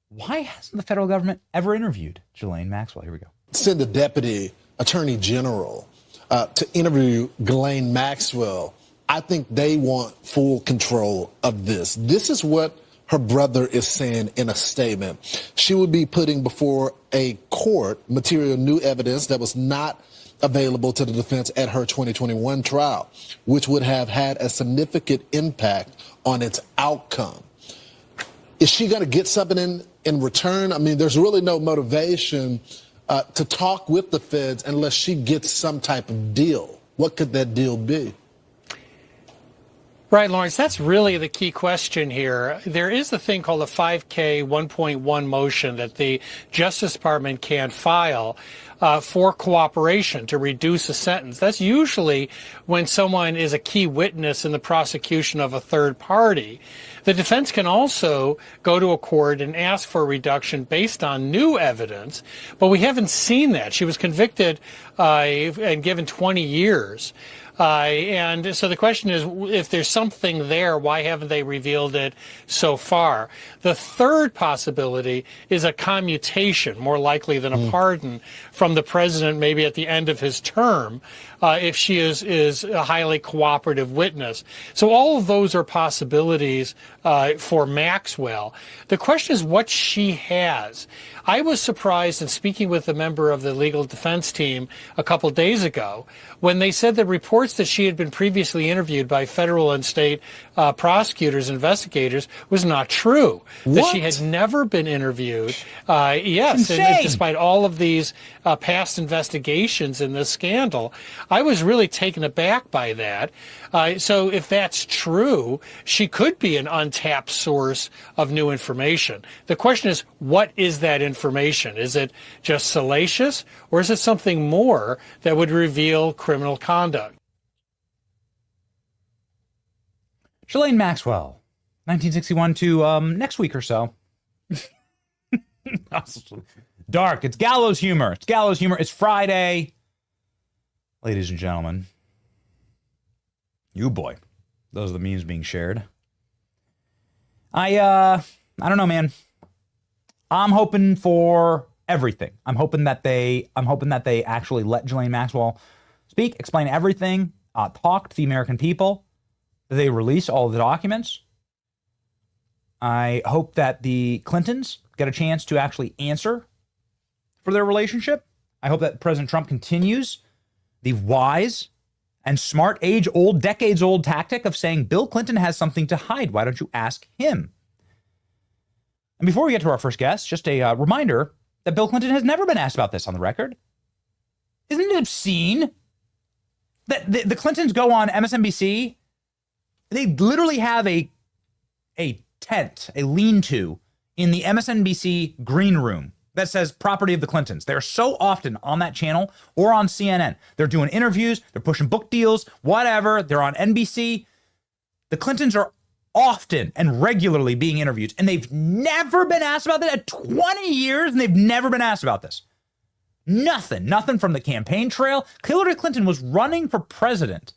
why hasn't the federal government ever interviewed Ghislaine Maxwell? Here we go.
Send the Deputy Attorney General to interview Ghislaine Maxwell. I think they want full control of this. This is what her brother is saying in a statement. She would be putting before a court material new evidence that was not available to the defense at her 2021 trial, which would have had a significant impact on its outcome. Is she going to get something in return? I mean, there's really no motivation to talk with the feds unless she gets some type of deal. What could that deal be?
Right, Lawrence, that's really the key question here. There is the thing called a 5K 1.1 motion that the Justice Department can file for cooperation to reduce a sentence. That's usually when someone is a key witness in the prosecution of a third party. The defense can also go to a court and ask for a reduction based on new evidence, but we haven't seen that. She was convicted and given 20 years. And so the question is, if there's something there, why haven't they revealed it so far? The third possibility is a commutation, more likely than a pardon, from the president maybe at the end of his term, if she is a highly cooperative witness. So all of those are possibilities for Maxwell. The question is what she has. I was surprised in speaking with a member of the legal defense team a couple days ago when they said the reports that she had been previously interviewed by federal and state prosecutors, investigators, was not true.
What?
That she had never been interviewed. Yes, and despite all of these past investigations in this scandal. I was really taken aback by that. So if that's true, she could be an untapped source of new information. The question is, what is that information? Is it just salacious, or is it something more that would reveal criminal conduct?
Ghislaine Maxwell, 1961 to next week or so. Dark. It's gallows humor. It's gallows humor. It's Friday. Ladies and gentlemen. You boy. Those are the memes being shared. I don't know, man. I'm hoping for everything. I'm hoping that they actually let Ghislaine Maxwell speak, explain everything, talk to the American people, that they release all of the documents. I hope that the Clintons get a chance to actually answer for their relationship. I hope that President Trump continues the wise and smart, age-old, decades-old tactic of saying, Bill Clinton has something to hide. Why don't you ask him? And before we get to our first guest, just a reminder that Bill Clinton has never been asked about this on the record. Isn't it obscene that the Clintons go on MSNBC? They literally have a tent, a lean-to in the MSNBC green room that says property of the Clintons. They're so often on that channel or on CNN. They're doing interviews, they're pushing book deals, whatever. They're on NBC. The Clintons are often and regularly being interviewed, and they've never been asked about this. At 20 years, and they've never been asked about this. Nothing from the campaign trail. Hillary Clinton was running for president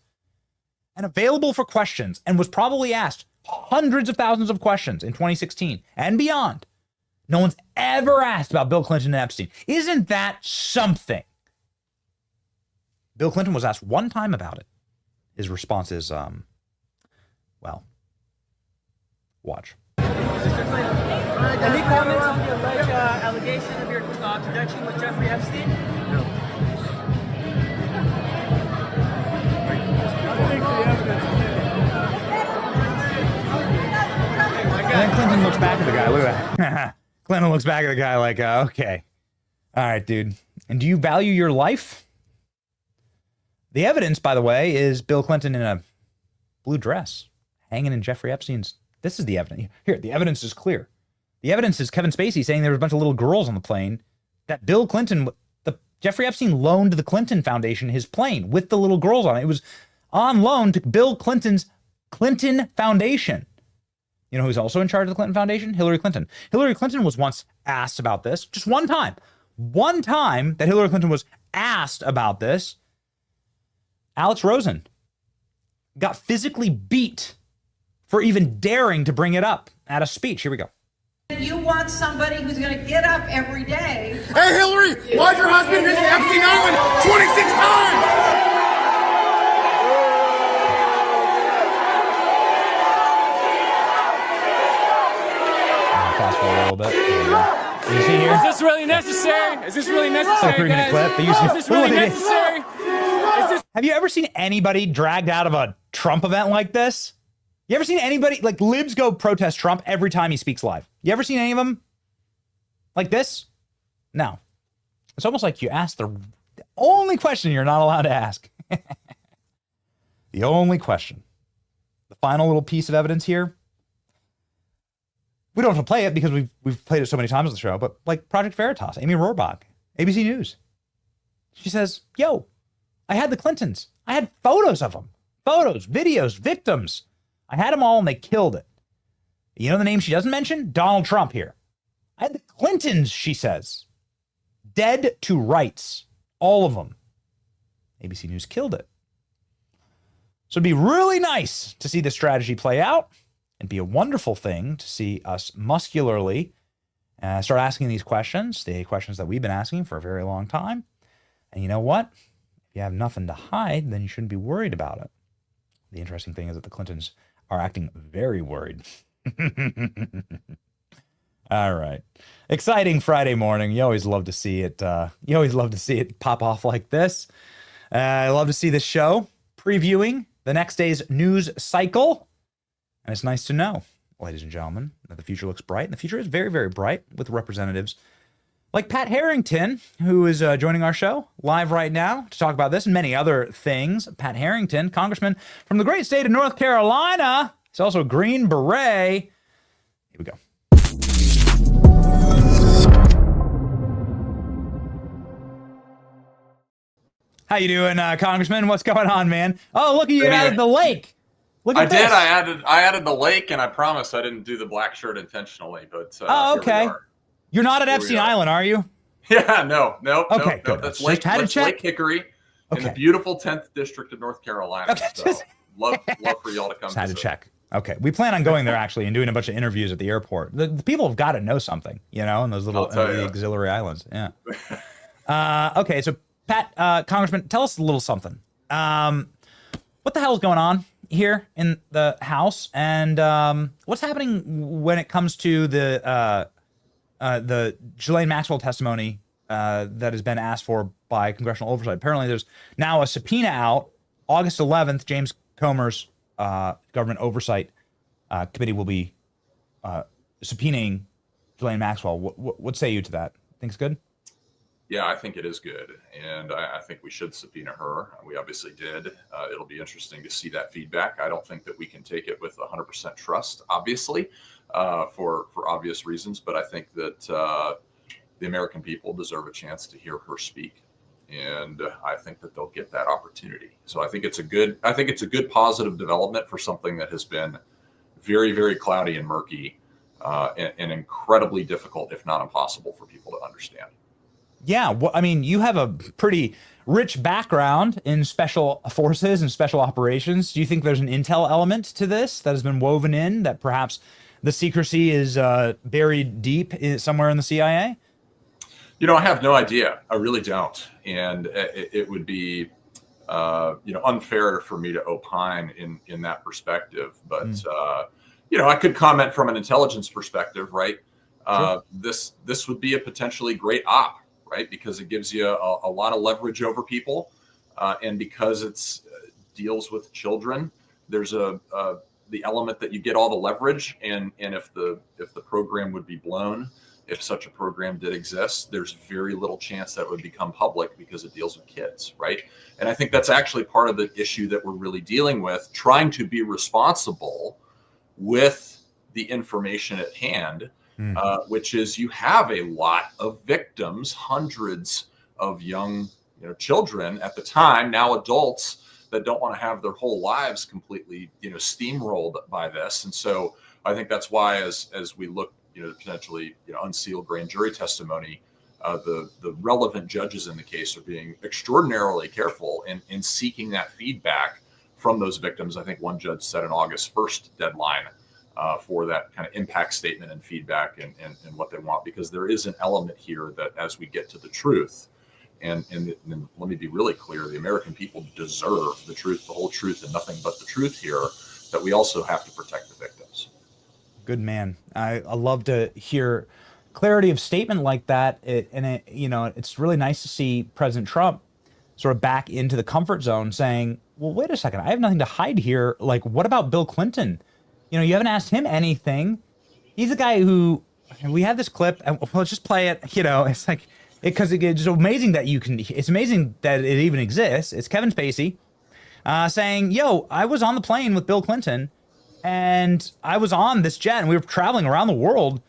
and available for questions and was probably asked hundreds of thousands of questions in 2016 and beyond. No one's ever asked about Bill Clinton and Epstein. Isn't that something? Bill Clinton was asked one time about it. His response is, well, watch.
Any comments on the alleged allegation of your connection with Jeffrey Epstein? No.
And then Clinton looks back at the guy. Look at that. Clinton looks back at the guy like, okay. All right, dude. And do you value your life? The evidence, by the way, is Bill Clinton in a blue dress hanging in Jeffrey Epstein's. This is the evidence. Here, the evidence is clear. The evidence is Kevin Spacey saying there was a bunch of little girls on the plane that Bill Clinton, Jeffrey Epstein loaned the Clinton Foundation his plane with the little girls on it. It was on loan to Bill Clinton's Clinton Foundation. You know who's also in charge of the Clinton Foundation? Hillary Clinton. Hillary Clinton was once asked about this. Just one time. One time that Hillary Clinton was asked about this. Alex Rosen got physically beat for even daring to bring it up at a speech. Here we go.
You want somebody who's going to get up every day.
Hey, Hillary, why'd your husband visit Epstein Island 26 times?
Fast forward a little bit. You see here?
Is this really necessary? Is this really necessary,
like a 3-minute
guys?
clip.
Is this really necessary?
Have you ever seen anybody dragged out of a Trump event like this? You ever seen anybody, like libs go protest Trump every time he speaks live? You ever seen any of them like this? No. It's almost like you ask the only question you're not allowed to ask. The only question. The final little piece of evidence here. We don't have to play it because we've played it so many times on the show, but like Project Veritas, Amy Rohrbach, ABC News. She says, yo, I had the Clintons. I had photos of them. Photos, videos, victims. I had them all and they killed it. You know the name she doesn't mention? Donald Trump here. I had the Clintons, she says. Dead to rights. All of them. ABC News killed it. So it'd be really nice to see the strategy play out. It'd be a wonderful thing to see us muscularly start asking these questions, the questions that we've been asking for a very long time. And you know what? If you have nothing to hide, then you shouldn't be worried about it. The interesting thing is that the Clintons are acting very worried. All right. Exciting Friday morning. You always love to see it. You always love to see it pop off like this. I love to see this show previewing the next day's news cycle. And it's nice to know, ladies and gentlemen, that the future looks bright. And the future is very, very bright with representatives Like Pat Harrington, who is joining our show live right now to talk about this and many other things. Pat Harrington, congressman from the great state of North Carolina. He's also a Green Beret. Here we go. How you doing, Congressman? What's going on, man? Oh, look, you added the lake. Look at this.
I added the lake, and I promise I didn't do the black shirt intentionally. But
oh, okay. You're not at Epstein Island, are you?
Yeah, no.
Okay, good.
That's Lake Hickory in the beautiful 10th district of North Carolina. Okay, so love for y'all to come.
Just had to check. Okay, we plan on going there actually and doing a bunch of interviews at the airport. The people have got to know something, in those little auxiliary islands. Yeah. Okay, so Pat, Congressman, tell us a little something. What the hell is going on here in the House, and what's happening when it comes to the Ghislaine Maxwell testimony that has been asked for by congressional oversight? Apparently, there's now a subpoena out. August 11th, James Comer's government oversight committee will be subpoenaing Ghislaine Maxwell. What say you to that? Think it's good?
Yeah, I think it is good, and I think we should subpoena her. We obviously did. It'll be interesting to see that feedback. I don't think that we can take it with 100% trust, obviously, for obvious reasons, but I think that the American people deserve a chance to hear her speak, and I think that they'll get that opportunity. So I think it's a good positive development for something that has been very, very cloudy and murky, and incredibly difficult, if not impossible, for people to understand.
Yeah, well, I mean, you have a pretty rich background in special forces and special operations. Do you think there's an intel element to this that has been woven in, that perhaps the secrecy is buried deep somewhere in the CIA?
I have no idea. I really don't. And it would be, unfair for me to opine in that perspective. But, I could comment from an intelligence perspective, right? Sure. This would be a potentially great op. Right, because it gives you a lot of leverage over people, and because it's deals with children, there's the element that you get all the leverage, and if the program would be blown, if such a program did exist, there's very little chance that it would become public because it deals with kids, right? And I think that's actually part of the issue that we're really dealing with, trying to be responsible with the information at hand. Which is you have a lot of victims, hundreds of young children at the time, now adults, that don't want to have their whole lives completely steamrolled by this. And so I think that's why as we look to potentially unseal grand jury testimony, the relevant judges in the case are being extraordinarily careful in seeking that feedback from those victims. I think one judge set an August 1st deadline for that kind of impact statement and feedback and what they want, because there is an element here that as we get to the truth, and let me be really clear, the American people deserve the truth, the whole truth, and nothing but the truth here, that we also have to protect the victims.
Good man. I love to hear clarity of statement like that. It's really nice to see President Trump sort of back into the comfort zone saying, well, wait a second, I have nothing to hide here. Like, what about Bill Clinton? You haven't asked him anything. He's a guy who, we have this clip, and let's just play it. It's like, because it's amazing that it's amazing that it even exists. It's Kevin Spacey saying, I was on the plane with Bill Clinton, and I was on this jet, and we were traveling around the world,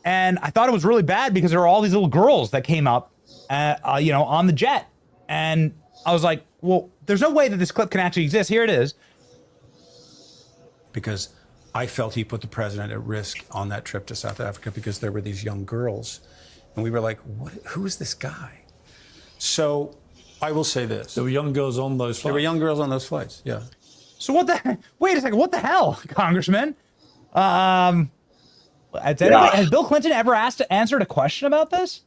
and I thought it was really bad because there were all these little girls that came up, on the jet. And I was like, well, there's no way that this clip can actually exist. Here it is.
Because I felt he put the president at risk on that trip to South Africa because there were these young girls. And we were like, who is this guy? So I will say this.
There were young girls on those flights.
There were young girls on those flights, yeah.
So wait a second, what the hell, Congressman? Has Bill Clinton ever answered a question about this?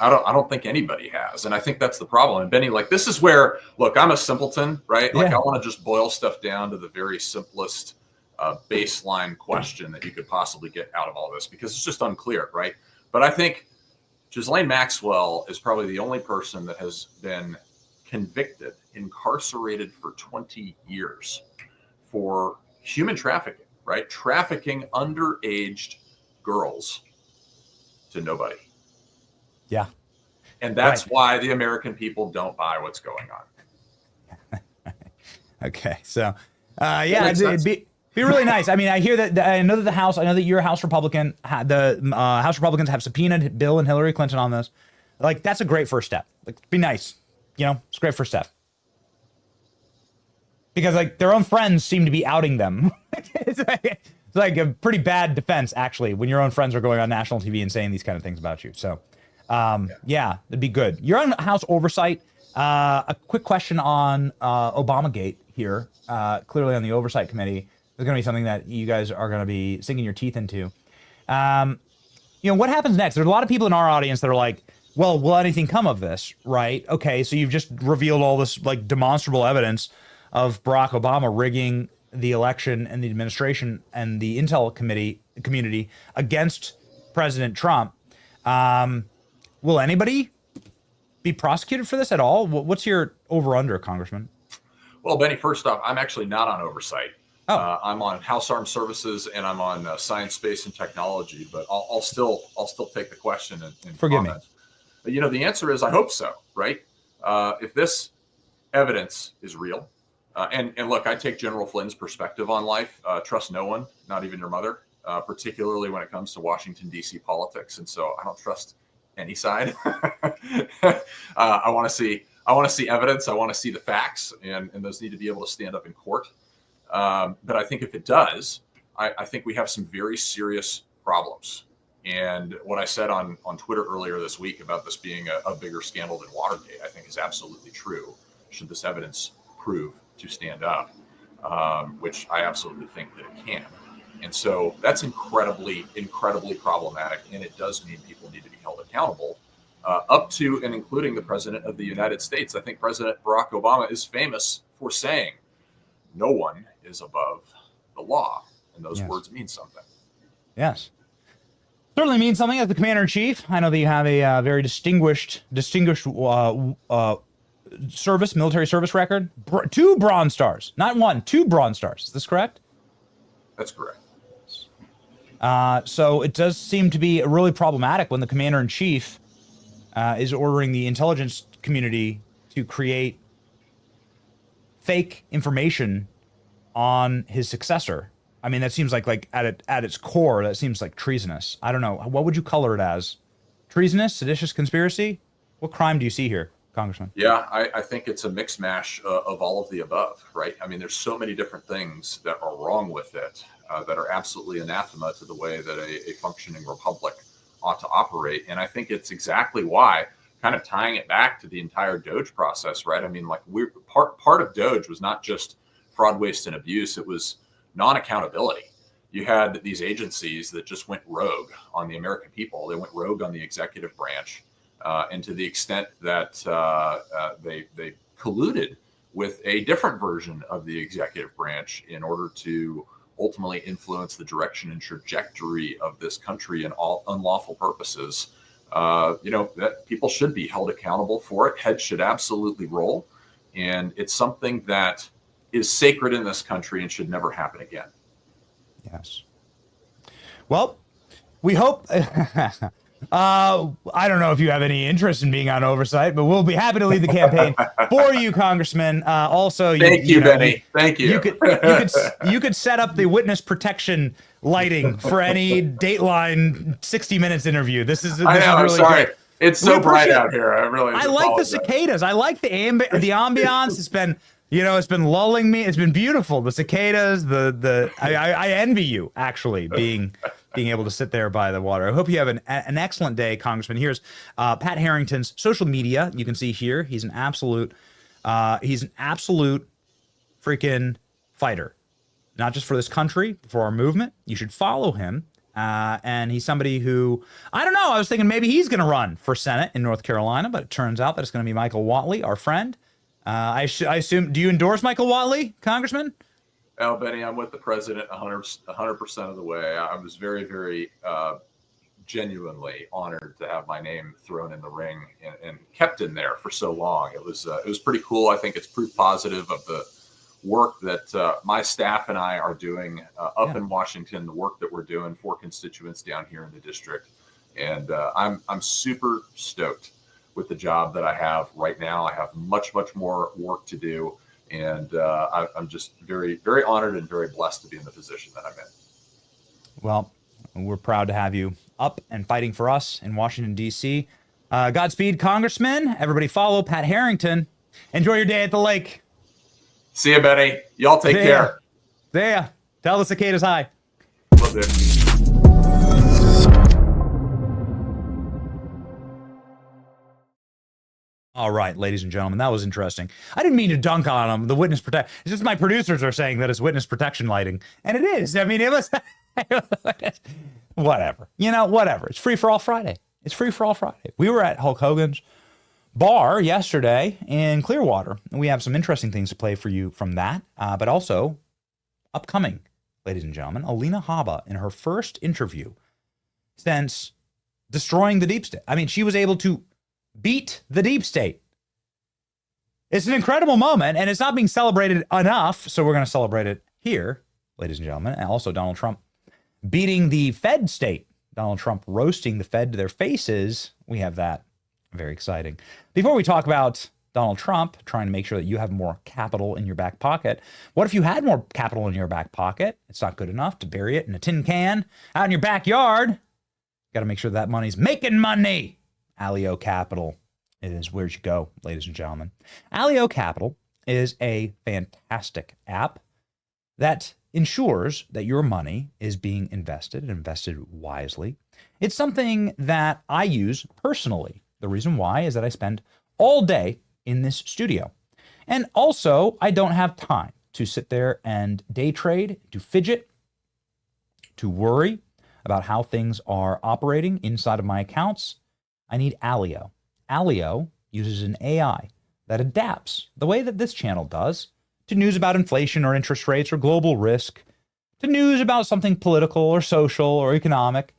I don't think anybody has. And I think that's the problem. And Benny, this is where, look, I'm a simpleton, right? I want to just boil stuff down to the very simplest baseline question that you could possibly get out of all this, because it's just unclear, right? But I think Ghislaine Maxwell is probably the only person that has been convicted, incarcerated for 20 years for human trafficking, right? Trafficking underage girls to nobody.
Yeah.
And that's why the American people don't buy what's going on.
Okay. So, it'd be really nice. I mean, I hear that, I know that the House, I know that you're a House Republican. The House Republicans have subpoenaed Bill and Hillary Clinton on this. Like, that's a great first step. Like, be nice. You know, it's a great first step. Because, like, their own friends seem to be outing them. It's like a pretty bad defense, actually, when your own friends are going on national TV and saying these kind of things about you. So, it'd be good. You're on House Oversight. A quick question on Obamagate here. Clearly on the Oversight Committee, there's going to be something that you guys are going to be sinking your teeth into. What happens next? There's a lot of people in our audience that are like, well, will anything come of this, right? Okay, so you've just revealed all this like demonstrable evidence of Barack Obama rigging the election and the administration and the intel community against President Trump. Will anybody be prosecuted for this at all? What's your over-under, Congressman?
Well, Benny, first off, I'm actually not on Oversight. I'm on House Armed Services and I'm on Science, Space, and Technology. But I'll still take the question and
forgive
comment. But, the answer is I hope so, right? If this evidence is real, and look, I take General Flynn's perspective on life. Trust no one, not even your mother, particularly when it comes to Washington, D.C. politics. And so I don't trust any side. I want to see evidence. I want to see the facts, and those need to be able to stand up in court. But I think if it does, I think we have some very serious problems. And what I said on Twitter earlier this week about this being a bigger scandal than Watergate, I think is absolutely true. Should this evidence prove to stand up, which I absolutely think that it can. And so that's incredibly, incredibly problematic. And it does mean people need to be held accountable up to and including the President of the United States. I think President Barack Obama is famous for saying, no one is above the law. And those words mean something.
Yes. Certainly means something as the Commander-in-Chief. I know that you have a very distinguished military service record. 2 Bronze Stars. Not 1, 2 Bronze Stars. Is this correct?
That's correct.
So it does seem to be really problematic when the Commander-in-Chief is ordering the intelligence community to create fake information on his successor. I mean, that seems like at its core, that seems like treasonous. I don't know. What would you color it as? Treasonous, seditious, conspiracy? What crime do you see here, Congressman?
Yeah, I think it's a mix mash of all of the above, right? I mean, there's so many different things that are wrong with it that are absolutely anathema to the way that a functioning republic ought to operate. And I think it's exactly why, kind of tying it back to the entire DOJ process, right? I mean, like part of DOJ was not just fraud, waste, and abuse. It was non-accountability. You had these agencies that just went rogue on the American people. They went rogue on the executive branch. And to the extent that they colluded with a different version of the executive branch in order to ultimately influence the direction and trajectory of this country in all unlawful purposes, that people should be held accountable for it. Heads should absolutely roll. And it's something that is sacred in this country and should never happen again.
Yes. Well, we hope... I don't know if you have any interest in being on Oversight, but we'll be happy to lead the campaign for you, Congressman. Also,
thank you, Benny. Thank you.
You could set up the witness protection lighting for any Dateline 60 Minutes interview. This is really
I'm sorry.
Great.
It's so bright out here. I
like the cicadas. I like the ambiance. It's been it's been lulling me. It's been beautiful. The cicadas. I envy you actually being able to sit there by the water. I hope you have an excellent day, Congressman. Here's Pat Harrington's social media. You can see here he's an absolute freaking fighter, not just for this country, but for our movement. You should follow him. And he's somebody who, I don't know, I was thinking maybe he's going to run for Senate in North Carolina, but it turns out that it's going to be Michael Whatley, our friend. I assume, do you endorse Michael Whatley, Congressman?
Well, Benny, I'm with the president 100% of the way. I was very, very genuinely honored to have my name thrown in the ring and kept in there for so long. It was pretty cool. I think it's proof positive of the work that my staff and I are doing up in Washington, the work that we're doing for constituents down here in the district. And I'm super stoked with the job that I have right now. I have much more work to do, and I'm just very, very honored and very blessed to be in the position that I'm in.
Well, we're proud to have you up and fighting for us in Washington, D.C. Godspeed, Congressman. Everybody follow Pat Harrington. Enjoy your day at the lake.
See you, Benny. Y'all take care.
See ya. Tell the cicadas hi.
Love it.
All right, ladies and gentlemen, that was interesting. I didn't mean to dunk on him. The witness protect. It's just my producers are saying that it's witness protection lighting, and it is. I mean, it was whatever. You know, whatever. It's free for all Friday. It's free for all Friday. We were at Hulk Hogan's bar yesterday in Clearwater, and we have some interesting things to play for you from that, but also upcoming, ladies and gentlemen, Alina Haba in her first interview since destroying the deep state. I mean, she was able to beat the deep state. It's an incredible moment, and it's not being celebrated enough, so we're going to celebrate it here, ladies and gentlemen. And also Donald Trump beating the Fed state. Donald Trump roasting the Fed to their faces. We have that. Very exciting. Before we talk about Donald Trump trying to make sure that you have more capital in your back pocket, what if you had more capital in your back pocket? It's not good enough to bury it in a tin can out in your backyard. Got to make sure that money's making money. Allio Capital is where you go, ladies and gentlemen. Allio Capital is a fantastic app that ensures that your money is being invested and invested wisely. It's something that I use personally. The reason why is that I spend all day in this studio. And also, I don't have time to sit there and day trade, to fidget, to worry about how things are operating inside of my accounts. I need Allio. Allio uses an AI that adapts the way that this channel does to news about inflation or interest rates or global risk, to news about something political or social or economic.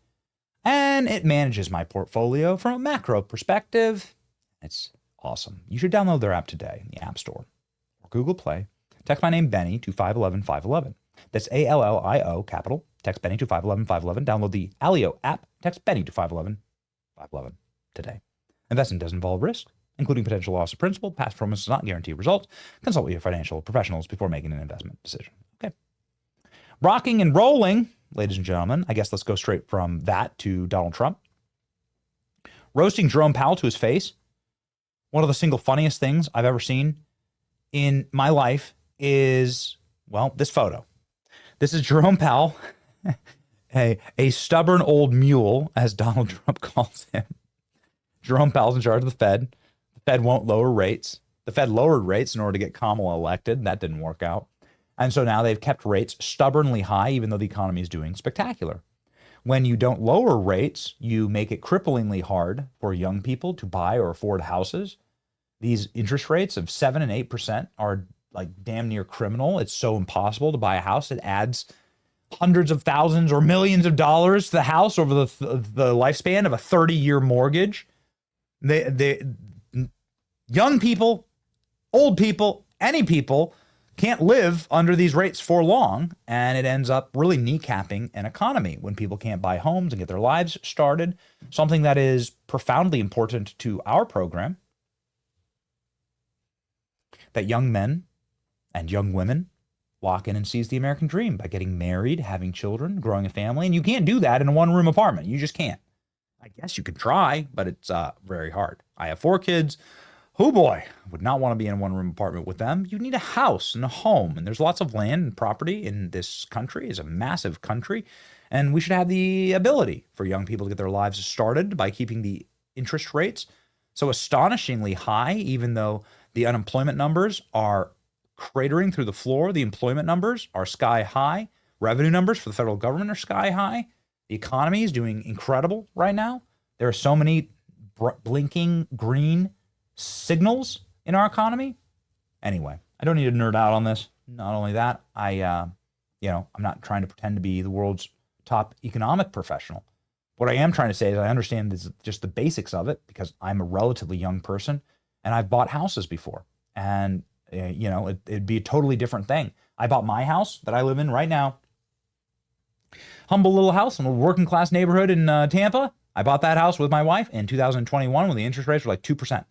And it manages my portfolio from a macro perspective. It's awesome. You should download their app today in the App Store or Google Play. Text my name, Benny, to 511-511. That's ALLIO, capital. Text Benny to 511-511. Download the Allio app. Text Benny to 511-511 today. Investing does involve risk, including potential loss of principal. Past performance does not guarantee results. Consult with your financial professionals before making an investment decision. Okay. Rocking and rolling, ladies and gentlemen. I guess let's go straight from that to Donald Trump. Roasting Jerome Powell to his face. One of the single funniest things I've ever seen in my life is, well, this photo. This is Jerome Powell, a stubborn old mule, as Donald Trump calls him. Jerome Powell's in charge of the Fed. The Fed won't lower rates. The Fed lowered rates in order to get Kamala elected. That didn't work out. And so now they've kept rates stubbornly high, even though the economy is doing spectacular. When you don't lower rates, you make it cripplingly hard for young people to buy or afford houses. These interest rates of 7 and 8% are like damn near criminal. It's so impossible to buy a house. It adds hundreds of thousands or millions of dollars to the house over the lifespan of a 30-year mortgage. Young people, old people, any people can't live under these rates for long, and it ends up really kneecapping an economy when people can't buy homes and get their lives started. Something that is profoundly important to our program, that young men and young women lock in and seize the American dream by getting married, having children, growing a family, and you can't do that in a one-room apartment. You just can't. I guess you could try, but it's very hard. I have 4 kids. Oh boy, would not want to be in a one-room apartment with them. You need a house and a home, and there's lots of land and property in this country. It's a massive country, and we should have the ability for young people to get their lives started by keeping the interest rates so astonishingly high, even though the unemployment numbers are cratering through the floor. The employment numbers are sky high. Revenue numbers for the federal government are sky high. The economy is doing incredible right now. There are so many blinking green signals in our economy. Anyway, I don't need to nerd out on this. Not only that, I'm not trying to pretend to be the world's top economic professional. What I am trying to say is I understand this, just the basics of it, because I'm a relatively young person and I've bought houses before. And, it'd be a totally different thing. I bought my house that I live in right now. Humble little house in a working class neighborhood in Tampa. I bought that house with my wife in 2021 when the interest rates were like 2%.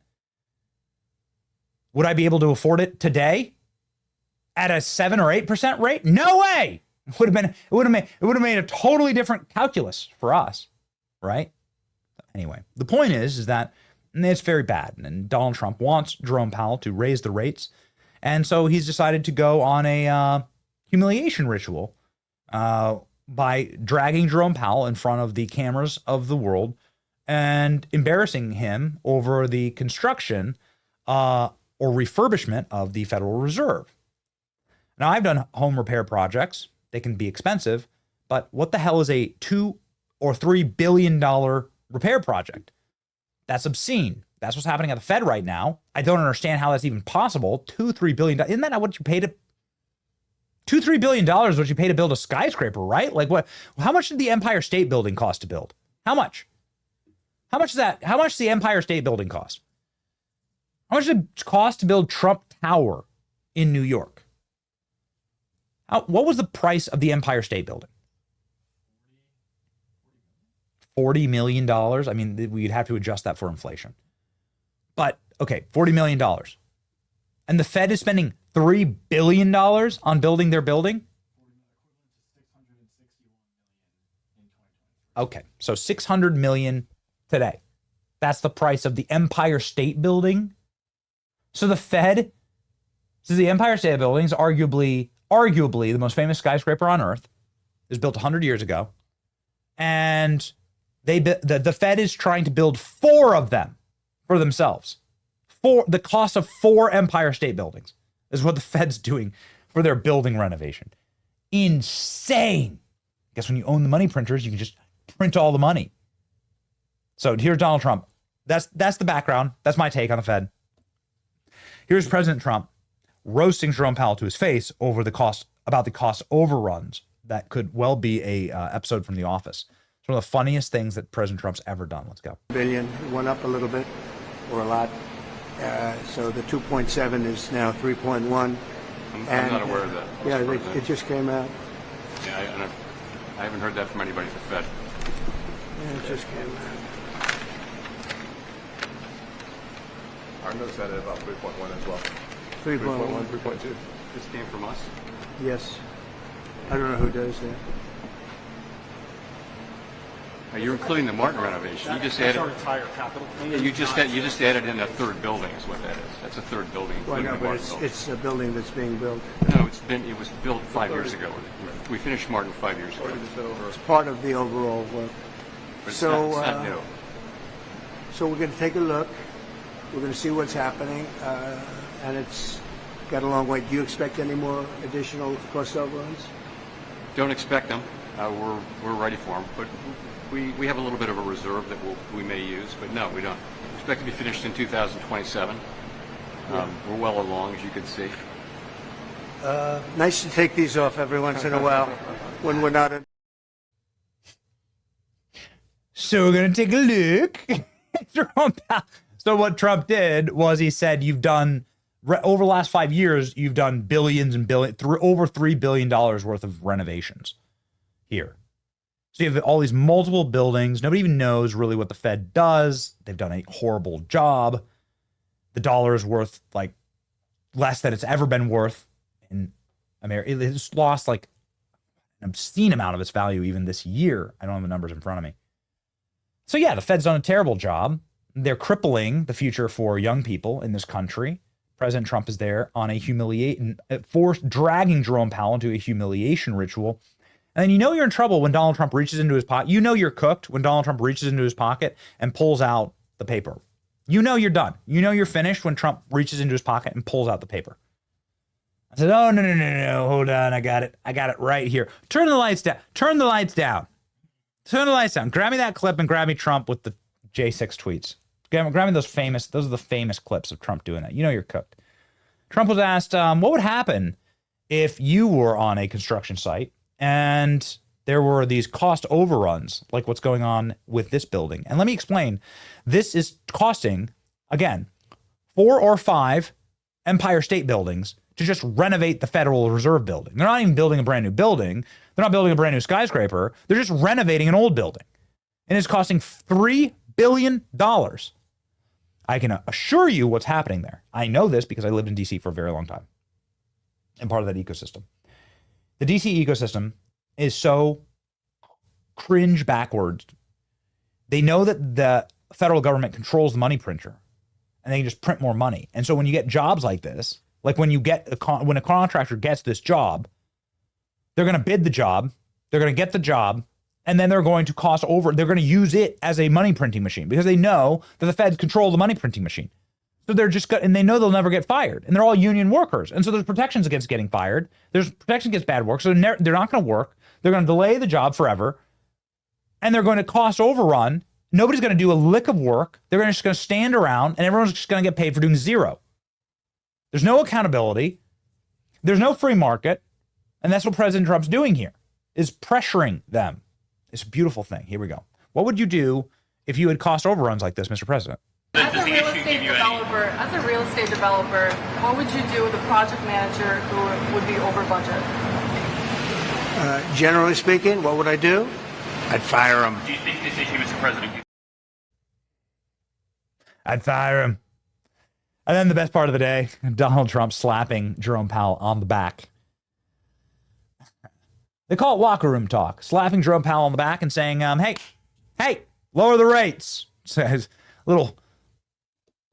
Would I be able to afford it today at a 7 or 8% rate? No way. It would have made a totally different calculus for us, right? Anyway, the point is that it's very bad, and Donald Trump wants Jerome Powell to raise the rates, and so he's decided to go on a humiliation ritual by dragging Jerome Powell in front of the cameras of the world and embarrassing him over the construction or refurbishment of the Federal Reserve. Now, I've done home repair projects. They can be expensive, but what the hell is a $2 or $3 billion repair project? That's obscene. That's what's happening at the Fed right now. I don't understand how that's even possible. $2-3 billion. Isn't that what you pay to $2-3 billion is what you pay to build a skyscraper, right? Like what? How much did the Empire State Building cost to build? How much? How much is that? How much does the Empire State Building cost? How much did it cost to build Trump Tower in New York? What was the price of the Empire State Building? $40 million. I mean, we'd have to adjust that for inflation. But okay, $40 million. And the Fed is spending $3 billion on building their building? Okay, so $600 million today. That's the price of the Empire State Building. So the Fed says the Empire State Building is arguably the most famous skyscraper on Earth. It was built 100 years ago. And the Fed is trying to build 4 of them for themselves. The cost of 4 Empire State Buildings is what the Fed's doing for their building renovation. Insane. I guess when you own the money printers, you can just print all the money. So here's Donald Trump. That's the background. That's my take on the Fed. Here's President Trump roasting Jerome Powell to his face over the cost overruns that could well be a episode from The Office. It's one of the funniest things that President Trump's ever done. Let's go.
Billion. It went up a little bit, or a lot. So the 2.7 is now 3.1.
I'm not aware of that.
Yeah, it just came out.
Yeah, I haven't heard that from anybody at the Fed.
Yeah, it just came out.
Our notes had it about 3.1 as well.
3.1,
3.2. This came from us?
Yes. I don't know who does that.
Now, you're including the Martin renovation. You just added our entire capital. You just added in a third building, is what that is. That's a third building.
Well, no, but it's a building that's being built.
No, it was built 5 years ago. We finished Martin 5 years ago.
It's part of the overall work.
But it's
So,
not new.
So we're going to take a look. We're going to see what's happening, and it's got a long way. Do you expect any more additional cost overruns?
Don't expect them. We're ready for them, but we have a little bit of a reserve that we may use, but no, we don't. We expect to be finished in 2027. We're well along, as you can see.
Nice to take these off every once in a while when we're not in.
So we're going to take a look. So what Trump did was he said, you've done, over the last 5 years, you've done billions and billions, over $3 billion worth of renovations here. So you have all these multiple buildings. Nobody even knows really what the Fed does. They've done a horrible job. The dollar is worth like less than it's ever been worth in America. It's lost like an obscene amount of its value even this year. I don't have the numbers in front of me. So yeah, the Fed's done a terrible job. They're crippling the future for young people in this country. President Trump is there on dragging Jerome Powell into a humiliation ritual. And then you know you're in trouble when Donald Trump reaches into his pocket. You know you're cooked when Donald Trump reaches into his pocket and pulls out the paper. You know you're done. You know you're finished when Trump reaches into his pocket and pulls out the paper. I said, oh, no. Hold on. I got it right here. Turn the lights down. Turn the lights down. Grab me that clip and grab me Trump with the J6 tweets. Grab me those are the famous clips of Trump doing that. You know you're cooked. Trump was asked, what would happen if you were on a construction site and there were these cost overruns, like what's going on with this building? And let me explain. This is costing, again, 4 or 5 Empire State Buildings to just renovate the Federal Reserve Building. They're not even building a brand new building. They're not building a brand new skyscraper. They're just renovating an old building. and it's costing $3 billion. I can assure you what's happening there. I know this because I lived in DC for a very long time and part of that ecosystem. The DC ecosystem is so cringe backwards. They know that the federal government controls the money printer and they can just print more money. And so when you get jobs like this, like when you get when a contractor gets this job, they're going to bid the job, they're going to get the job, and then they're going to cost over. They're going to use it as a money printing machine because they know that the feds control the money printing machine. So they're just and they know they'll never get fired, and they're all union workers. And so there's protections against getting fired. There's protection against bad work. So they're not going to work. They're going to delay the job forever, and they're going to cost overrun. Nobody's going to do a lick of work. They're just going to stand around, and everyone's just going to get paid for doing zero. There's no accountability. There's no free market, and that's what President Trump's doing here, is pressuring them. It's a beautiful thing. Here we go. What would you do if you had cost overruns like this, Mr. President?
As a real estate developer, what would you do with a project manager who would be over budget?
Generally speaking, what would I do? I'd fire him.
Do you think this issue, Mr. President?
I'd fire him. And then the best part of the day, Donald Trump slapping Jerome Powell on the back. They call it locker room talk. Slapping Jerome Powell on the back and saying, hey, lower the rates. Says a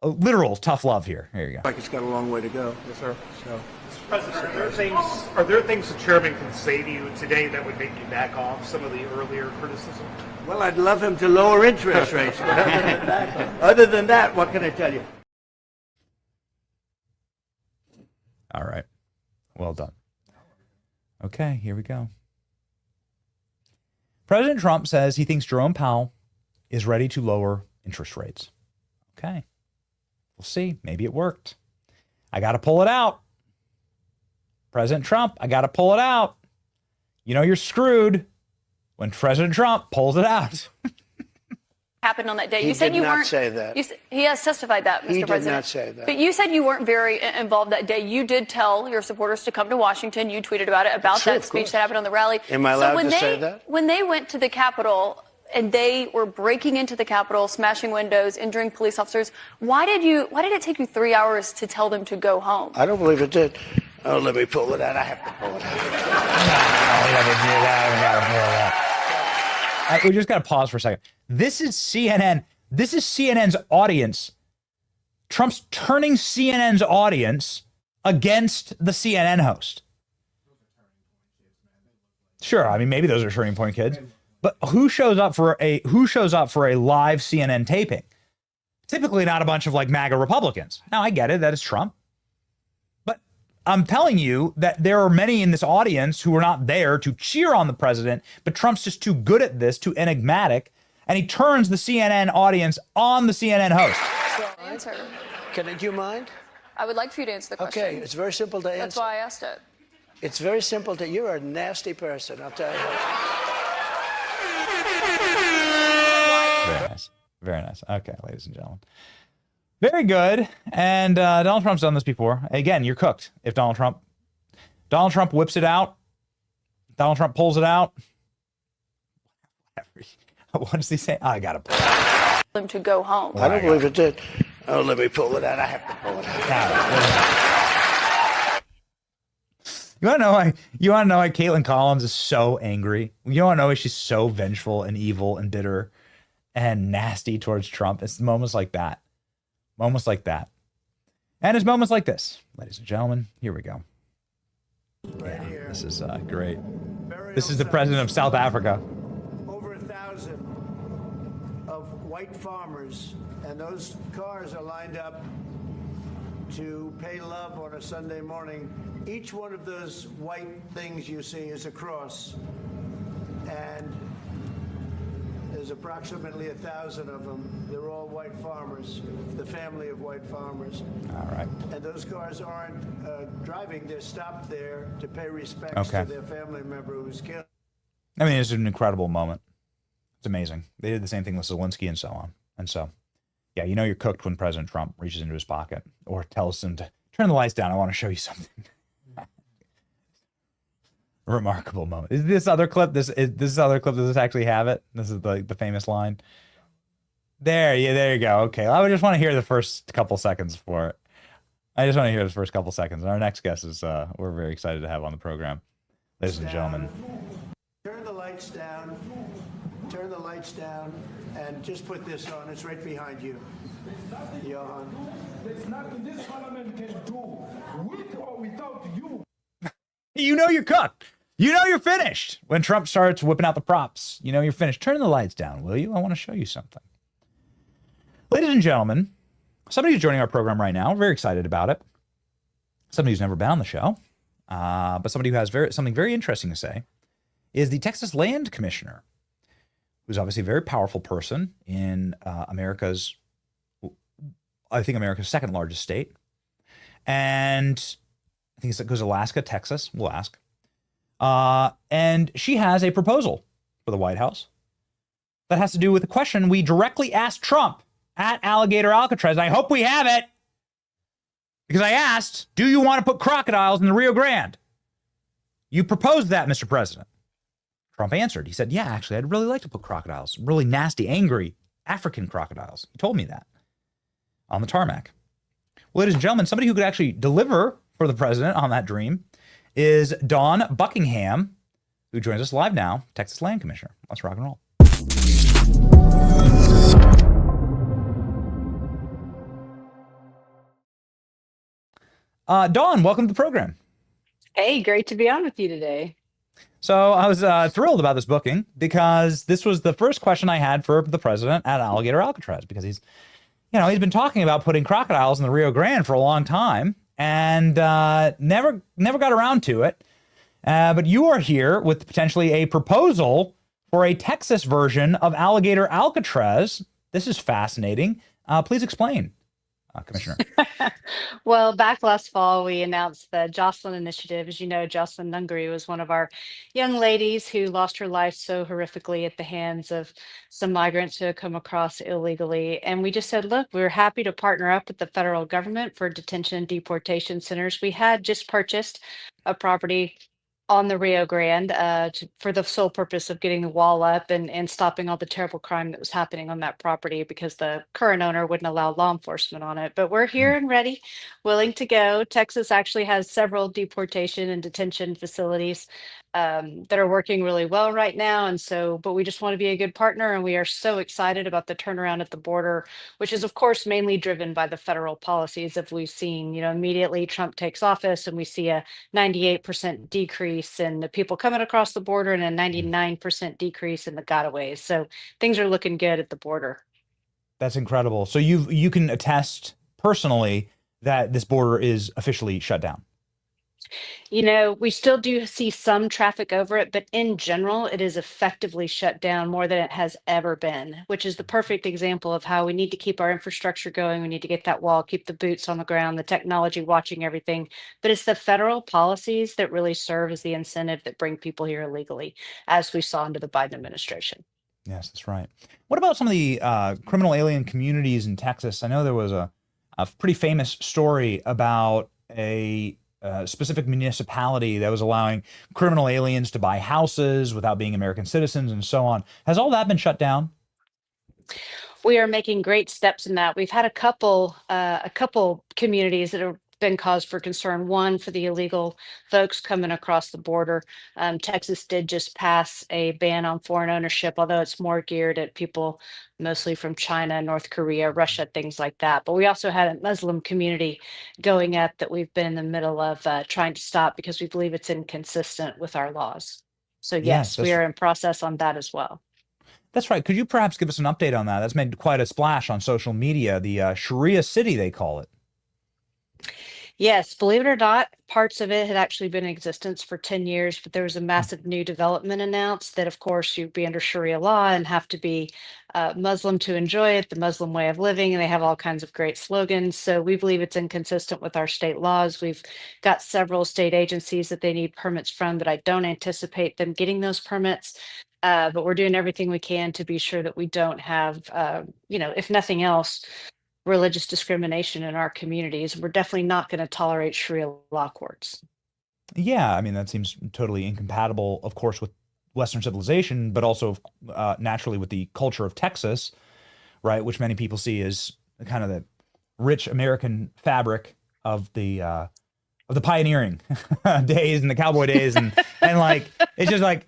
literal tough love here. Here you go.
Like it's got a long way to go.
Yes, sir. So, President, are there things the chairman can say to you today that would make you back off some of the earlier criticism?
Well, I'd love him to lower interest rates. But other than that, what can I tell you?
All right. Well done. Okay, here we go. President Trump says he thinks Jerome Powell is ready to lower interest rates. Okay. We'll see. Maybe it worked. I got to pull it out. President Trump, I got to pull it out. You know you're screwed when President Trump pulls it out.
Happened on that day.
He
You said
did
you
not
weren't.
say that.
He has testified that, Mr.
He did
President.
not say that.
But you said you weren't very involved that day. You did tell your supporters to come to Washington. You tweeted about it, about
Sure,
that
of
speech
course.
that happened on the rally.
Am I allowed to
they,
say that?
When they went to the Capitol and they were breaking into the Capitol, smashing windows, injuring police officers, why did it take you 3 hours to tell them to go home?
I don't believe it did. Oh, let me pull it out. I have to pull it out.
We just got to pause for a second. This is CNN. This is CNN's audience. Trump's turning CNN's audience against the CNN host. Sure, I mean maybe those are turning point kids, but who shows up for a live CNN taping? Typically not a bunch of like MAGA Republicans. Now I get it, that is Trump. But I'm telling you that there are many in this audience who are not there to cheer on the president, but Trump's just too good at this, too enigmatic, and he turns the CNN audience on the CNN host.
Answer.
Do you mind?
I would like for you to answer the question.
Okay, it's very simple to answer.
That's why I asked it.
It's very simple to. You're a nasty person, I'll tell you.
Very nice. Very nice. Okay, ladies and gentlemen. Very good. And Donald Trump's done this before. Again, you're cooked. If Donald Trump whips it out, Donald Trump pulls it out. What does he say? I gotta pull it out.
Them to go home.
I don't believe it did. Oh, let me pull it out. I have to pull it out.
You want to know why Caitlin Collins is so angry? You want to know why she's so vengeful and evil and bitter and nasty towards Trump? It's moments like that. Moments like that. And it's moments like this. Ladies and gentlemen, here we go. Yeah, this is great. This is the president of South Africa.
Over 1,000 of white farmers, and those cars are lined up to pay love on a Sunday morning. Each one of those white things you see is a cross, and there's approximately 1,000 of them. They're all white farmers, the family of white farmers.
All right.
And those cars aren't driving, they're stopped there to pay respects to their family member who was killed.
I mean, it's an incredible moment. It's amazing. They did the same thing with Zelensky and so on. And so, yeah, you know you're cooked when President Trump reaches into his pocket or tells him to turn the lights down. I want to show you something. Remarkable moment. Is this other clip? This other clip. Does this actually have it? This is the famous line. There you go. Okay, I just want to hear the first couple seconds for it. I just want to hear the first couple seconds. And our next guest is we're very excited to have on the program, ladies and gentlemen.
Turn the lights down. Turn the lights down, and just put this on. It's right behind you, Johan.
There's nothing this parliament can do with or without you.
You know you're cooked. You know you're finished. When Trump starts whipping out the props, you know you're finished. Turn the lights down, will you? I want to show you something. Ladies and gentlemen, somebody who's joining our program right now, we're very excited about it. Somebody who's never been on the show, but somebody who has something very interesting to say, is the Texas Land Commissioner, who's obviously a very powerful person in America's second largest state. And I think it goes Alaska, Texas, we'll ask. And she has a proposal for the White House that has to do with a question we directly asked Trump at Alligator Alcatraz. I hope we have it, because I asked, do you want to put crocodiles in the Rio Grande? You proposed that, Mr. President. Trump answered. He said, yeah, actually, I'd really like to put crocodiles, really nasty, angry African crocodiles. He told me that on the tarmac. Well, ladies and gentlemen, somebody who could actually deliver for the president on that dream is Dawn Buckingham, who joins us live now, Texas Land Commissioner. Let's rock and roll. Dawn, welcome to the program.
Hey, great to be on with you today.
So I was thrilled about this booking, because this was the first question I had for the president at Alligator Alcatraz, because he's been talking about putting crocodiles in the Rio Grande for a long time and never got around to it. But you are here with potentially a proposal for a Texas version of Alligator Alcatraz. This is fascinating. Please explain, Commissioner.
Well, back last fall, we announced the Jocelyn Initiative. As you know, Jocelyn Nungary was one of our young ladies who lost her life so horrifically at the hands of some migrants who had come across illegally. And we just said, look, we're happy to partner up with the federal government for detention and deportation centers. We had just purchased a property on the Rio Grande for the sole purpose of getting the wall up and stopping all the terrible crime that was happening on that property, because the current owner wouldn't allow law enforcement on it. But we're here and ready, willing to go. Texas actually has several deportation and detention facilities that are working really well right now. And so, but we just want to be a good partner, and we are so excited about the turnaround at the border, which is of course mainly driven by the federal policies. As we've seen, immediately Trump takes office and we see a 98% decrease in the people coming across the border and a 99% decrease in the gotaways. So things are looking good at the border.
That's incredible. So you can attest personally that this border is officially shut down.
We still do see some traffic over it, but in general, it is effectively shut down more than it has ever been, which is the perfect example of how we need to keep our infrastructure going. We need to get that wall, keep the boots on the ground, the technology watching everything. But it's the federal policies that really serve as the incentive that bring people here illegally, as we saw under the Biden administration.
Yes, that's right. What about some of the criminal alien communities in Texas? I know there was a pretty famous story about a specific municipality that was allowing criminal aliens to buy houses without being American citizens and so on. Has all that been shut down?
We are making great steps in that. We've had a couple communities that have been cause for concern. One, for the illegal folks coming across the border. Texas did just pass a ban on foreign ownership, although it's more geared at people mostly from China, North Korea, Russia, things like that. But we also had a Muslim community going up that we've been in the middle of trying to stop, because we believe it's inconsistent with our laws. So yes, we are in process on that as well.
That's right. Could you perhaps give us an update on that? That's made quite a splash on social media, the Sharia city, they call it.
Yes, believe it or not, parts of it had actually been in existence for 10 years, but there was a massive new development announced that, of course, you'd be under Sharia law and have to be Muslim to enjoy it, the Muslim way of living, and they have all kinds of great slogans. So we believe it's inconsistent with our state laws. We've got several state agencies that they need permits from, but I don't anticipate them getting those permits. But we're doing everything we can to be sure that we don't have, if nothing else, religious discrimination in our communities. We're definitely not going to tolerate Sharia law courts.
Yeah, I mean, that seems totally incompatible, of course, with Western civilization, but also naturally with the culture of Texas, right? Which many people see as kind of the rich American fabric of the pioneering days and the cowboy days, and like it's just like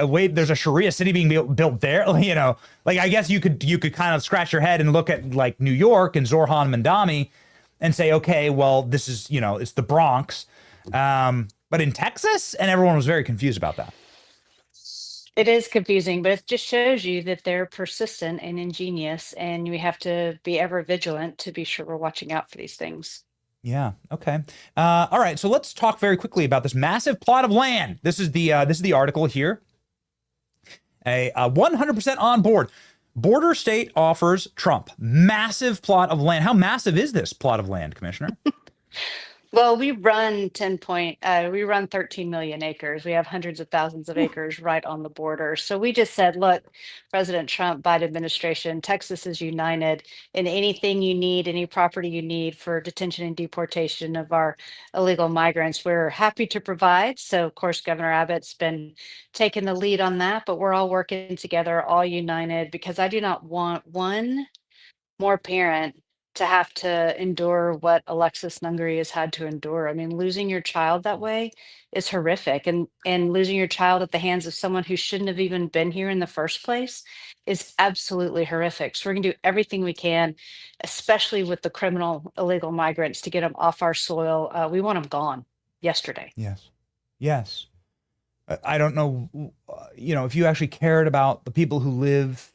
wait, there's a Sharia city being built there, you know? Like I guess you could kind of scratch your head and look at like New York and Zorhan Mandami and say, okay, well, this is, you know, it's the Bronx. But in Texas, and everyone was very confused about that.
It is confusing, but it just shows you that they're persistent and ingenious, and we have to be ever vigilant to be sure we're watching out for these things.
Yeah. Okay. All right. So let's talk very quickly about this massive plot of land. This is the article here. A 100% on board. Border state offers Trump massive plot of land. How massive is this plot of land, Commissioner?
Well, we run 13 million acres. We have hundreds of thousands of acres right on the border. So we just said, look, President Trump, Biden administration, Texas is united in anything you need, any property you need for detention and deportation of our illegal migrants. We're happy to provide. So, of course, Governor Abbott's been taking the lead on that, but we're all working together, all united, because I do not want one more parent to have to endure what Alexis Nungary has had to endure. I mean, losing your child that way is horrific, and losing your child at the hands of someone who shouldn't have even been here in the first place is absolutely horrific. So we're going to do everything we can, especially with the criminal illegal migrants, to get them off our soil. We want them gone yesterday.
Yes. Yes. I don't know, you know, if you actually cared about the people who live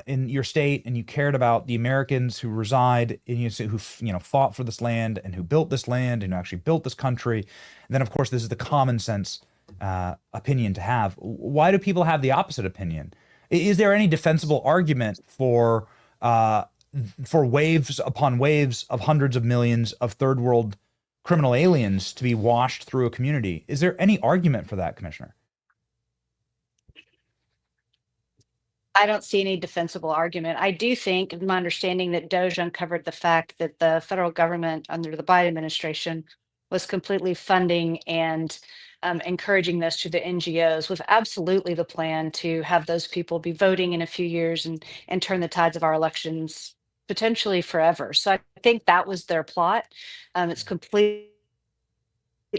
in your state, and you cared about the Americans who reside in you, who fought for this land and who built this land and who actually built this country, and then of course this is the common sense opinion to have. Why do people have the opposite opinion? Is there any defensible argument for waves upon waves of hundreds of millions of third world criminal aliens to be washed through a community? Is there any argument for that, Commissioner?
I don't see any defensible argument. I do think, in my understanding, that Doge uncovered the fact that the federal government under the Biden administration was completely funding and encouraging this to the NGOs, with absolutely the plan to have those people be voting in a few years and turn the tides of our elections potentially forever. So I think that was their plot. It's completely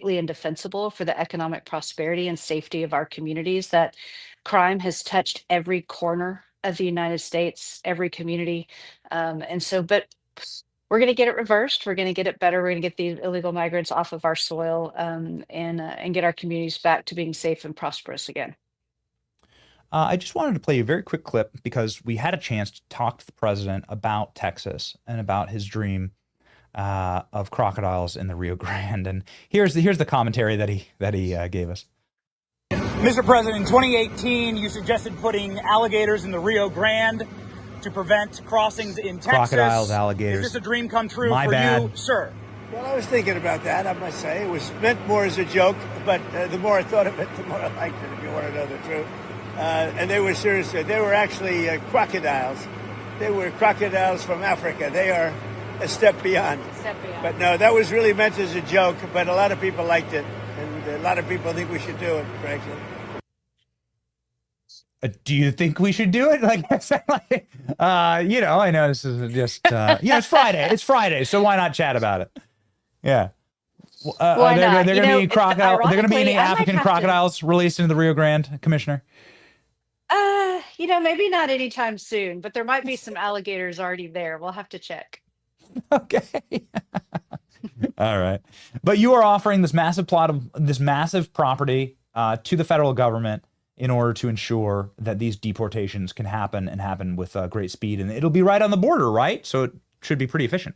indefensible for the economic prosperity and safety of our communities. That crime has touched every corner of the United States, every community. But we're going to get it reversed. We're going to get it better. We're going to get these illegal migrants off of our soil, and get our communities back to being safe and prosperous again.
I just wanted to play a very quick clip because we had a chance to talk to the president about Texas and about his dream of crocodiles in the Rio Grande. And here's the commentary that he gave us.
Mr. President, in 2018, you suggested putting alligators in the Rio Grande to prevent crossings in Texas.
Crocodiles, alligators.
Is this a dream come true
My
for
bad.
you, sir?
Well, I was thinking about that, I must say. It was meant more as a joke, but the more I thought of it, the more I liked it, if you want to know the truth. And they were serious. They were actually crocodiles. They were crocodiles from Africa. They are a step beyond. But no, that was really meant as a joke, but a lot of people liked it. And a lot of people think we should do it, frankly.
Do you think we should do it? I know this is just, it's Friday. It's Friday, so why not chat about it? Yeah.
Why not?
They're going to be crocodile. They're going to be any
ironically,
African crocodiles released into the Rio Grande, Commissioner?
Maybe not anytime soon, but there might be some alligators already there. We'll have to check.
Okay. All right. But you are offering this massive property to the federal government in order to ensure that these deportations can happen and happen with great speed. And it'll be right on the border, right? So it should be pretty efficient.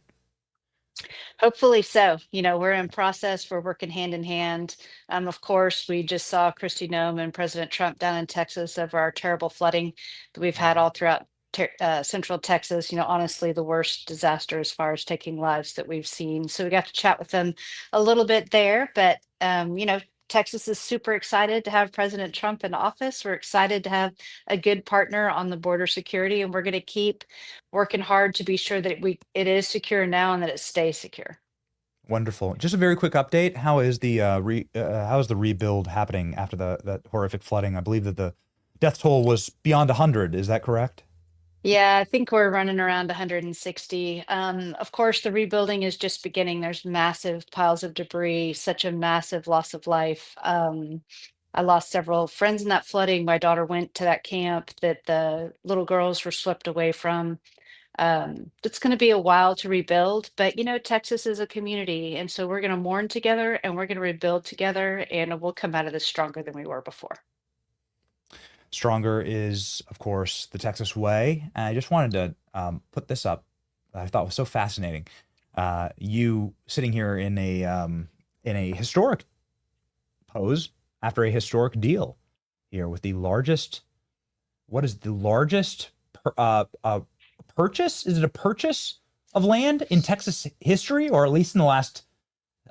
Hopefully so. We're in process. We're working hand in hand. Of course, we just saw Kristi Noem and President Trump down in Texas over our terrible flooding that we've had all throughout Central Texas. Honestly, the worst disaster as far as taking lives that we've seen. So we got to chat with them a little bit there. But, Texas is super excited to have President Trump in office. We're excited to have a good partner on the border security, and we're going to keep working hard to be sure that it is secure now and that it stays secure.
Wonderful. Just a very quick update. How is the how is the rebuild happening after that horrific flooding? I believe that the death toll was beyond 100. Is that correct?
Yeah, I think we're running around 160. Of course, the rebuilding is just beginning. There's massive piles of debris, such a massive loss of life. I lost several friends in that flooding. My daughter went to that camp that the little girls were swept away from. It's going to be a while to rebuild, but Texas is a community, and so we're going to mourn together and we're going to rebuild together, and we'll come out of this stronger than we were before.
Stronger is, of course, the Texas way. And I just wanted to put this up. I thought was so fascinating. You sitting here in a historic pose after a historic deal here with the largest. What is the largest purchase? Is it a purchase of land in Texas history, or at least in the last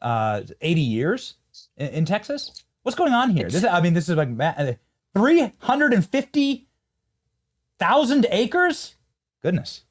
80 years in Texas? What's going on here? This is like 350,000 acres? Goodness.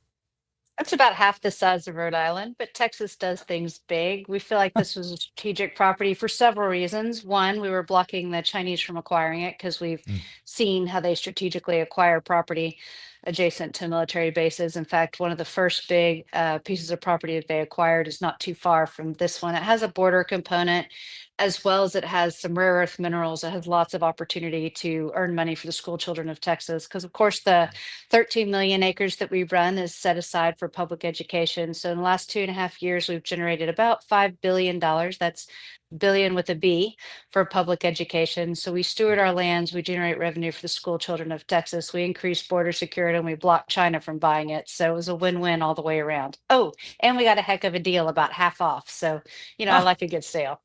That's about half the size of Rhode Island, but Texas does things big. We feel like this was a strategic property for several reasons. One, we were blocking the Chinese from acquiring it because we've seen how they strategically acquire property adjacent to military bases. In fact, one of the first big pieces of property that they acquired is not too far from this one. It has a border component, as well as it has some rare earth minerals. It has lots of opportunity to earn money for the school children of Texas, because of course the 13 million acres that we run is set aside for public education. So in the last 2.5 years, we've generated about $5 billion. That's billion with a B for public education. So we steward our lands, we generate revenue for the school children of Texas, we increase border security, and we block China from buying it. So it was a win-win all the way around. Oh, and we got a heck of a deal, about half off. So, I like a good sale.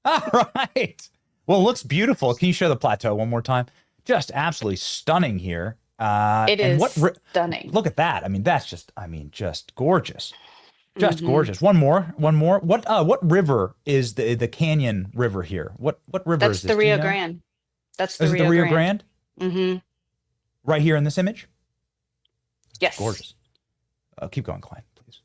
All right. Well, it looks beautiful. Can you show the plateau one more time? Just absolutely stunning here.
It is stunning.
Look at that. That's just gorgeous. Just gorgeous. One more. What river is the Canyon River here? What river is this?
That's the Rio Grande. That's the
Is it the Rio Grande?
Mm-hmm.
Right here in this image?
Yes.
Gorgeous. Keep going, Klein, please.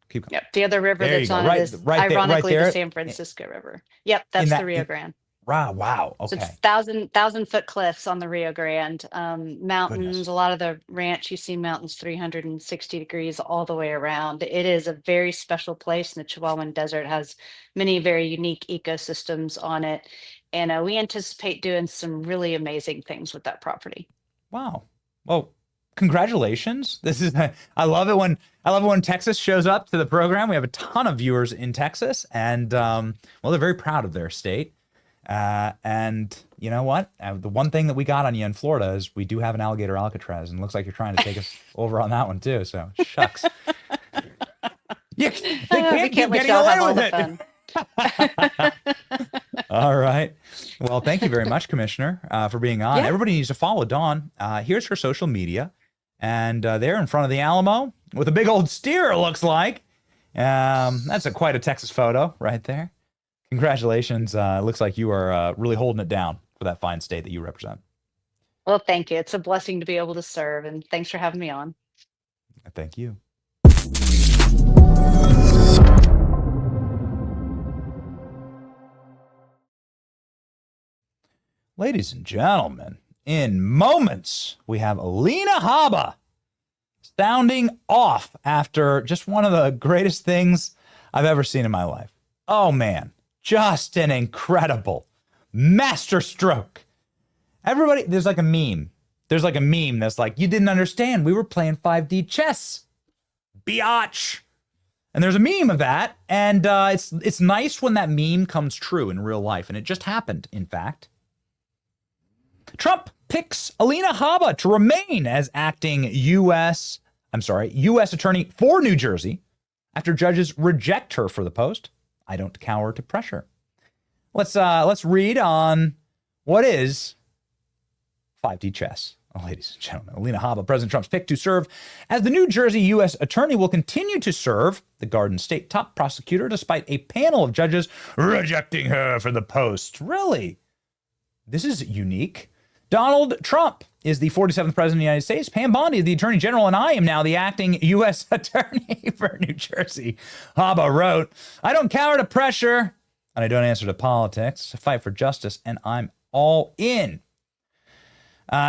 Keep going.
Yep. The other river
There
that's
you go.
on
Right-
it is
right there-
ironically
right there.
the San Francisco River. Yep, that's the Rio Grande.
Wow.
So
Okay.
it's 1,000-foot cliffs on the Rio Grande. Mountains,
Goodness.
a lot of the ranch, you see mountains 360 degrees all the way around. It is a very special place, and the Chihuahuan Desert has many very unique ecosystems on it. And we anticipate doing some really amazing things with that property.
Wow. Well, congratulations. This is I love it when Texas shows up to the program. We have a ton of viewers in Texas, and they're very proud of their state. And you know what? The one thing that we got on you in Florida is we do have an alligator Alcatraz, and it looks like you're trying to take us over on that one too. So shucks. They can't keep getting away with it. All right. Well, thank you very much, Commissioner, for being on.
Yeah.
Everybody needs to follow Dawn. Here's her social media, and they're in front of the Alamo with a big old steer, it looks like. That's quite a Texas photo right there. Congratulations. It looks like you are really holding it down for that fine state that you represent.
Well, thank you. It's a blessing to be able to serve, and thanks for having me on.
Thank you. Ladies and gentlemen, in moments, we have Alina Haba sounding off after just one of the greatest things I've ever seen in my life. Oh, man. Just an incredible masterstroke. Everybody, there's like a meme. There's like a meme that's like, you didn't understand. We were playing 5D chess. Biatch. And there's a meme of that. And it's nice when that meme comes true in real life. And it just happened, in fact. Trump picks Alina Haba to remain as acting U.S. attorney for New Jersey after judges reject her for the post. I don't cower to pressure. Let's read on what is 5D chess. Oh, ladies and gentlemen, Alina Haba, President Trump's pick to serve as the New Jersey U.S. attorney, will continue to serve the Garden State top prosecutor despite a panel of judges rejecting her for the post. Really? This is unique. Donald Trump is the 47th president of the United States. Pam Bondi is the attorney general, and I am now the acting U.S. attorney for New Jersey. Haba wrote, I don't cower to pressure, and I don't answer to politics. I fight for justice, and I'm all in.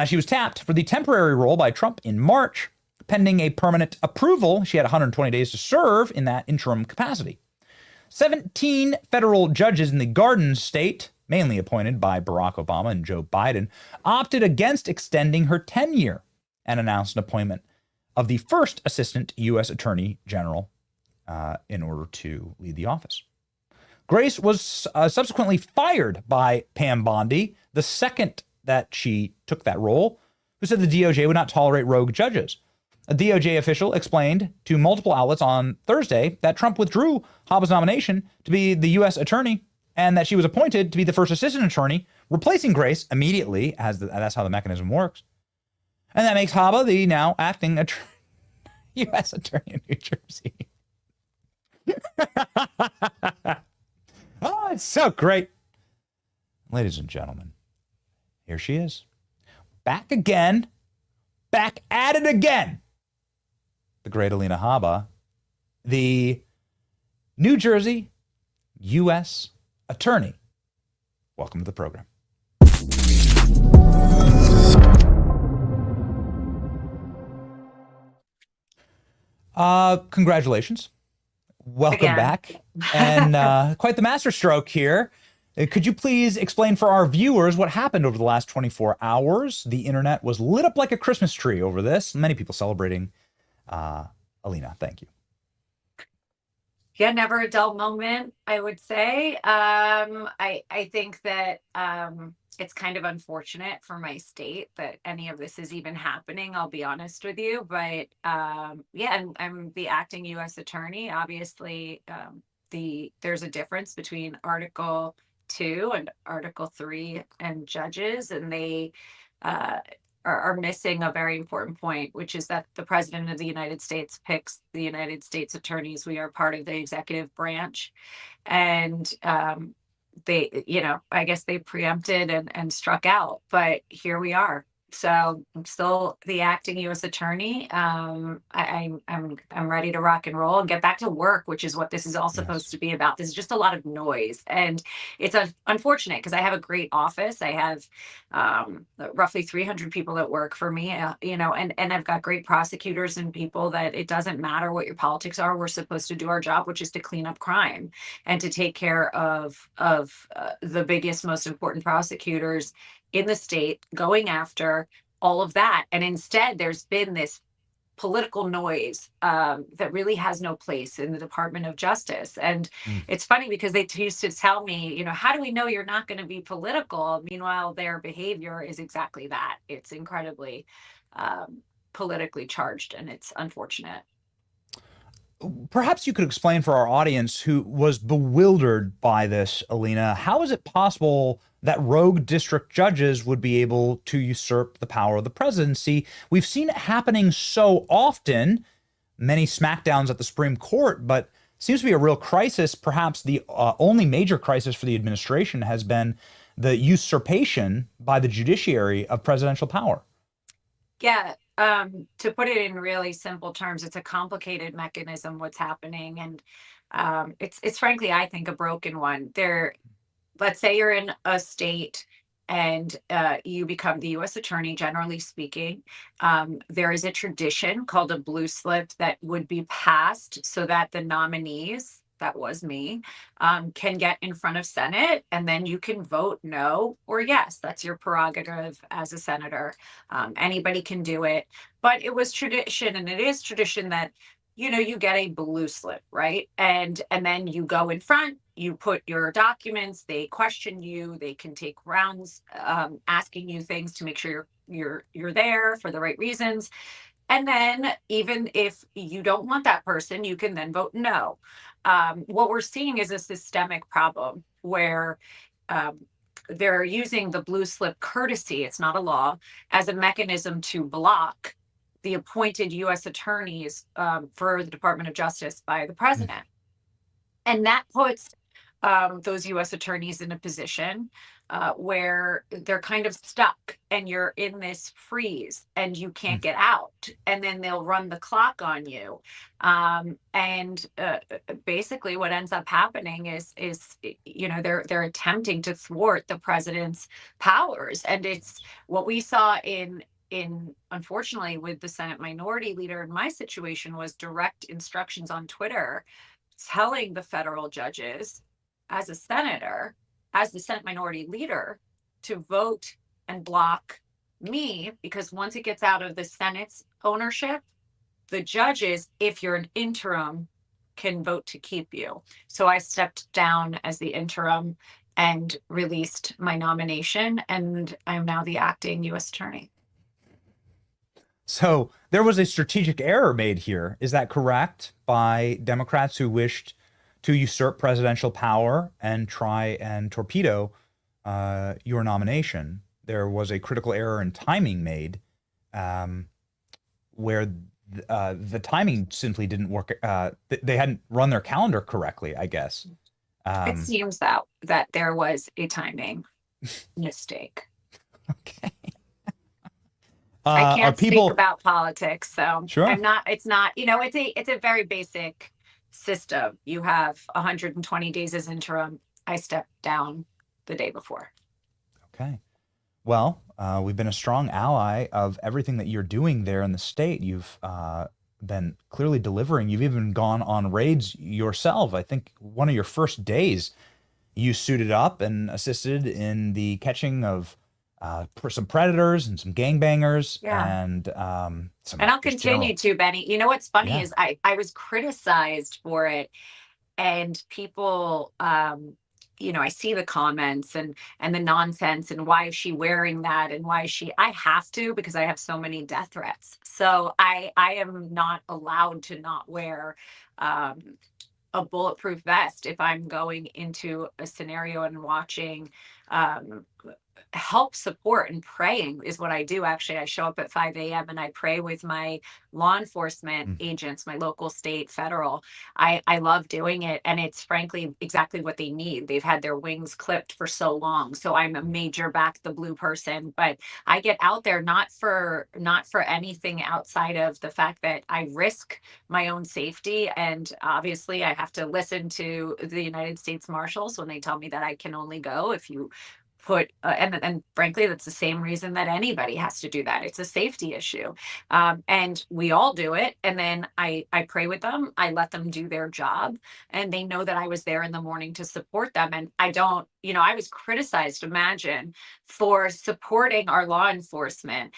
She was tapped for the temporary role by Trump in March. Pending a permanent approval, she had 120 days to serve in that interim capacity. 17 federal judges in the Garden State, mainly appointed by Barack Obama and Joe Biden, opted against extending her tenure and announced an appointment of the first assistant U.S. Attorney General in order to lead the office. Grace was subsequently fired by Pam Bondi, the second that she took that role, who said the DOJ would not tolerate rogue judges. A DOJ official explained to multiple outlets on Thursday that Trump withdrew Haba's nomination to be the U.S. attorney and that she was appointed to be the first assistant attorney, replacing Grace immediately, as that's how the mechanism works. And that makes Haba the now acting U.S. attorney in New Jersey. Oh, it's so great. Ladies and gentlemen, here she is. Back again. Back at it again. The great Alina Haba, the New Jersey U.S. attorney. Welcome to the program. Congratulations. Welcome back. And quite the masterstroke here. Could you please explain for our viewers what happened over the last 24 hours? The internet was lit up like a Christmas tree over this. Many people celebrating. Alina, thank you.
Yeah, never a dull moment, I would say. I think that it's kind of unfortunate for my state that any of this is even happening, I'll be honest with you. But yeah, I'm the acting U.S. attorney. Obviously, there's a difference between Article 2 and Article 3 and judges, and they are missing a very important point, which is that the President of the United States picks the United States attorneys. We are part of the executive branch. And they, I guess they preempted and struck out, but here we are. So I'm still the acting U.S. attorney. I'm ready to rock and roll and get back to work, which is what this is all supposed to be about. This is just a lot of noise, and it's unfortunate because I have a great office. I have roughly 300 people that work for me, and I've got great prosecutors and people that it doesn't matter what your politics are. We're supposed to do our job, which is to clean up crime and to take care of the biggest, most important prosecutors in the state going after all of that. And instead, there's been this political noise that really has no place in the Department of Justice. And it's funny because they used to tell me, how do we know you're not going to be political? Meanwhile, their behavior is exactly that. It's incredibly politically charged, and it's unfortunate.
Perhaps you could explain for our audience who was bewildered by this, Alina, how is it possible that rogue district judges would be able to usurp the power of the presidency? We've seen it happening so often, many smackdowns at the Supreme Court, but seems to be a real crisis. Perhaps the only major crisis for the administration has been the usurpation by the judiciary of presidential power.
Yeah. To put it in really simple terms, it's a complicated mechanism what's happening. And it's frankly, I think, a broken one. Let's say you're in a state and you become the U.S. attorney, generally speaking. There is a tradition called a blue slip that would be passed so that the nominees, that was me, can get in front of Senate, and then you can vote no or yes. That's your prerogative as a senator. Anybody can do it. But it was tradition, and it is tradition that, you get a blue slip, right? And then you go in front, you put your documents, they question you, they can take rounds asking you things to make sure you're there for the right reasons. And then even if you don't want that person, you can then vote no. What we're seeing is a systemic problem where they're using the blue slip courtesy, it's not a law, as a mechanism to block the appointed U.S. attorneys for the Department of Justice by the president. And that puts those U.S. attorneys in a position where they're kind of stuck and you're in this freeze and you can't get out, and then they'll run the clock on you. And basically what ends up happening is they're attempting to thwart the president's powers. And it's what we saw in unfortunately with the Senate minority leader in my situation was direct instructions on Twitter telling the federal judges, as a senator, as the Senate minority leader, to vote and block me, because once it gets out of the Senate's ownership, the judges, if you're an interim, can vote to keep you. So I stepped down as the interim and released my nomination, and I'm now the acting U.S. attorney.
So there was a strategic error made here. Is that correct? By Democrats who wished to usurp presidential power and try and torpedo your nomination. There was a critical error in timing made, where the timing simply didn't work. They hadn't run their calendar correctly, I guess.
It seems that there was a timing mistake.
Okay.
I can't speak about politics, so
sure.
I'm not. It's not. It's a very basic system. You have 120 days as interim. I stepped down the day before.
Okay. Well, we've been a strong ally of everything that you're doing there in the state. You've been clearly delivering. You've even gone on raids yourself. I think one of your first days, you suited up and assisted in the catching of some predators and some gangbangers.
Yeah.
And
I'll continue to, Benny. You know what's funny is I was criticized for it, and people, I see the comments and the nonsense and why is she wearing that and why is she, I have to, because I have so many death threats. So I am not allowed to not wear a bulletproof vest if I'm going into a scenario and watching help, support, and praying is what I do. Actually, I show up at 5 a.m. and I pray with my law enforcement agents, my local, state, federal. I love doing it. And it's frankly exactly what they need. They've had their wings clipped for so long. So I'm a major back the blue person, but I get out there not for anything outside of the fact that I risk my own safety. And obviously I have to listen to the United States Marshals when they tell me that I can only go if you put and frankly that's the same reason that anybody has to do that. It's a safety issue, and we all do it. And then I pray with them, I let them do their job, and they know that I was there in the morning to support them. And I don't, I was criticized, imagine, for supporting our law enforcement.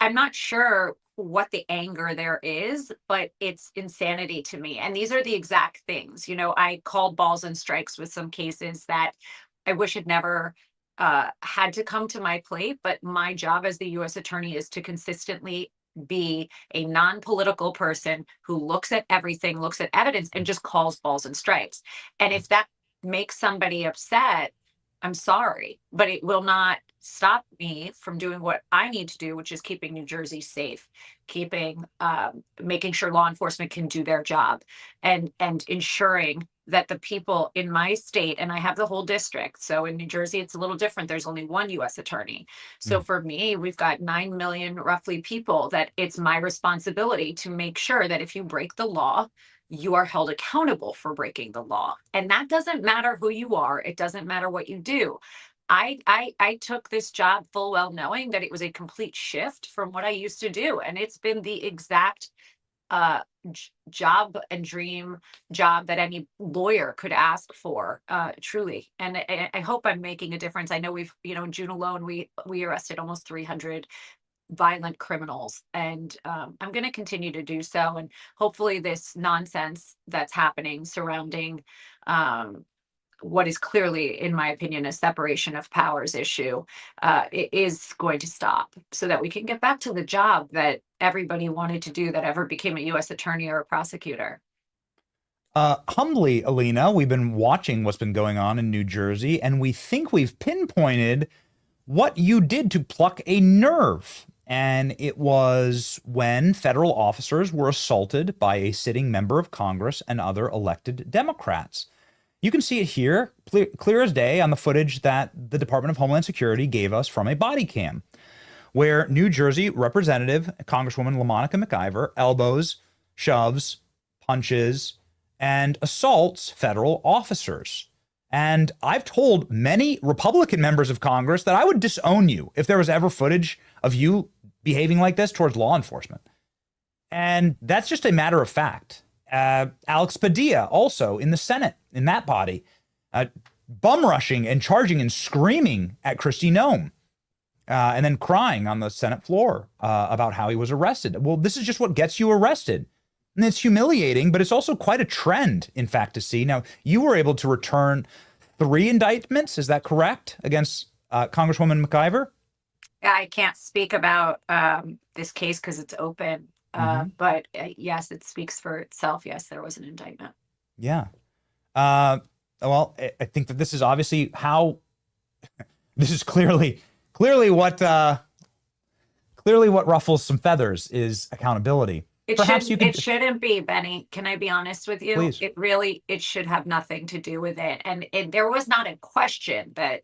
I'm not sure what the anger there is, but it's insanity to me. And these are the exact things, I called balls and strikes with some cases that I wish had never had to come to my plate. But my job as the U.S. attorney is to consistently be a non-political person who looks at everything, looks at evidence, and just calls balls and strikes. And if that makes somebody upset, I'm sorry, but it will not stop me from doing what I need to do, which is keeping New Jersey safe, making sure law enforcement can do their job, and ensuring that the people in my state, and I have the whole district. So in New Jersey, it's a little different. There's only one U.S. attorney. So for me, we've got 9 million roughly people that it's my responsibility to make sure that if you break the law, you are held accountable for breaking the law. And that doesn't matter who you are. It doesn't matter what you do. I took this job full well knowing that it was a complete shift from what I used to do. And it's been the exact job and dream job that any lawyer could ask for, truly. And I hope I'm making a difference. I know we've, in June alone, we arrested almost 300 violent criminals, and I'm going to continue to do so. And hopefully this nonsense that's happening surrounding what is clearly, in my opinion, a separation of powers issue is going to stop, so that we can get back to the job that everybody wanted to do that ever became a U.S. attorney or a prosecutor.
Humbly, Alina, we've been watching what's been going on in New Jersey, and we think we've pinpointed what you did to pluck a nerve. And it was when federal officers were assaulted by a sitting member of Congress and other elected Democrats. You can see it here, clear as day, on the footage that the Department of Homeland Security gave us from a body cam, where New Jersey Representative Congresswoman LaMonica McIver elbows, shoves, punches, and assaults federal officers. And I've told many Republican members of Congress that I would disown you if there was ever footage of you behaving like this towards law enforcement. And that's just a matter of fact. Alex Padilla, also in the Senate, in that body, bum rushing and charging and screaming at Kristi Noem, and then crying on the Senate floor about how he was arrested. Well, this is just what gets you arrested. And it's humiliating, but it's also quite a trend, in fact, to see. Now, you were able to return 3 indictments, is that correct, against Congresswoman McIver?
I can't speak about this case because it's open. But yes, it speaks for itself. Yes, there was an indictment.
Yeah. Well, I think that this is obviously how this is clearly what ruffles some feathers is accountability.
It shouldn't be, Benny. Can I be honest with you?
Please.
It should have nothing to do with it. And there was not a question that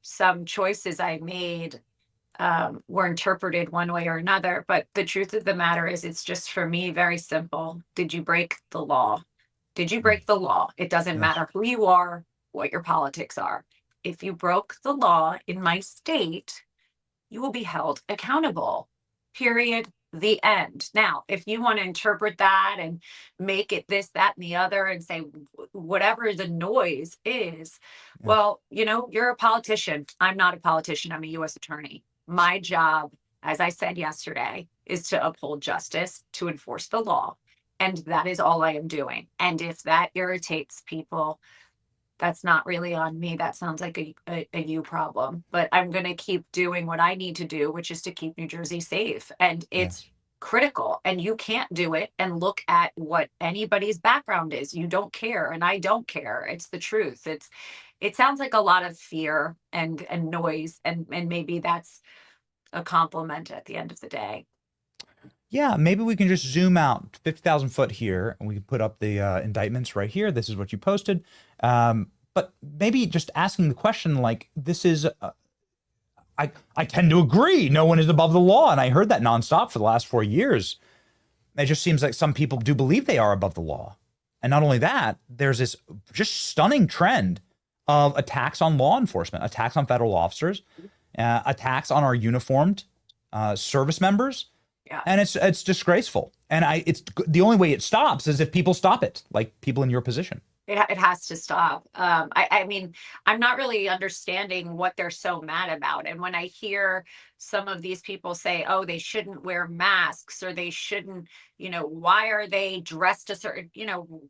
some choices I made were interpreted one way or another. But the truth of the matter is, it's just, for me, very simple. Did you break the law? Did you break the law? It doesn't matter who you are, what your politics are. If you broke the law in my state, you will be held accountable. Period. The end. Now, if you want to interpret that and make it this, that, and the other, and say whatever the noise is, well, you're a politician. I'm not a politician. I'm a U.S. attorney. My job, as I said yesterday, is to uphold justice, to enforce the law. And that is all I am doing. And if that irritates people, that's not really on me. That sounds like a you problem. But I'm going to keep doing what I need to do, which is to keep New Jersey safe. And it's critical. And you can't do it and look at what anybody's background is. You don't care. And I don't care. It's the truth. It sounds like a lot of fear and noise. And maybe that's a compliment at the end of the day.
Yeah, maybe we can just zoom out 50,000 foot here, and we can put up the indictments right here. This is what you posted. But maybe just asking the question, like, this is, I tend to agree. No one is above the law. And I heard that nonstop for the last 4 years. It just seems like some people do believe they are above the law. And not only that, there's this just stunning trend of attacks on law enforcement, attacks on federal officers, attacks on our uniformed service members.
Yeah.
And it's disgraceful. And it's the only way it stops is if people stop it, like people in your position.
It has to stop. I mean, I'm not really understanding what they're so mad about. And when I hear some of these people say, oh, they shouldn't wear masks, or they shouldn't, why are they dressed a certain,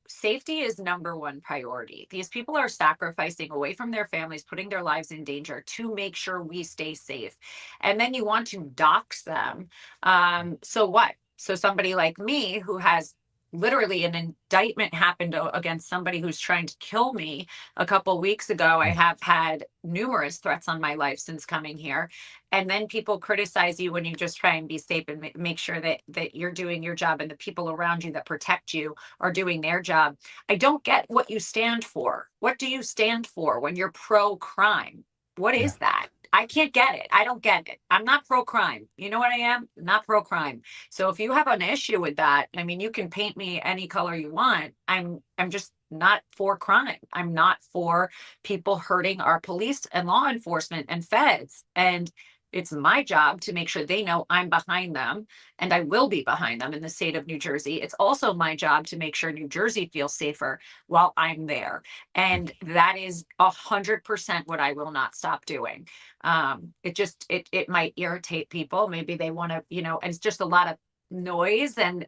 safety is number one priority. These people are sacrificing away from their families, putting their lives in danger to make sure we stay safe. And then you want to dox them. So what? So somebody like me, who has literally an indictment happened against somebody who's trying to kill me a couple weeks ago. I have had numerous threats on my life since coming here. And then people criticize you when you just try and be safe and make sure that you're doing your job and the people around you that protect you are doing their job. I don't get what you stand for. What do you stand for when you're pro-crime? What is that? I can't get it. I don't get it. I'm not pro-crime. You know what I am? Not pro-crime. So if you have an issue with that, I mean, you can paint me any color you want. I'm just not for crime. I'm not for people hurting our police and law enforcement and feds. And it's my job to make sure they know I'm behind them, and I will be behind them in the state of New Jersey. It's also my job to make sure New Jersey feels safer while I'm there. And that is 100% what I will not stop doing. It might irritate people. Maybe they want to, and it's just a lot of noise and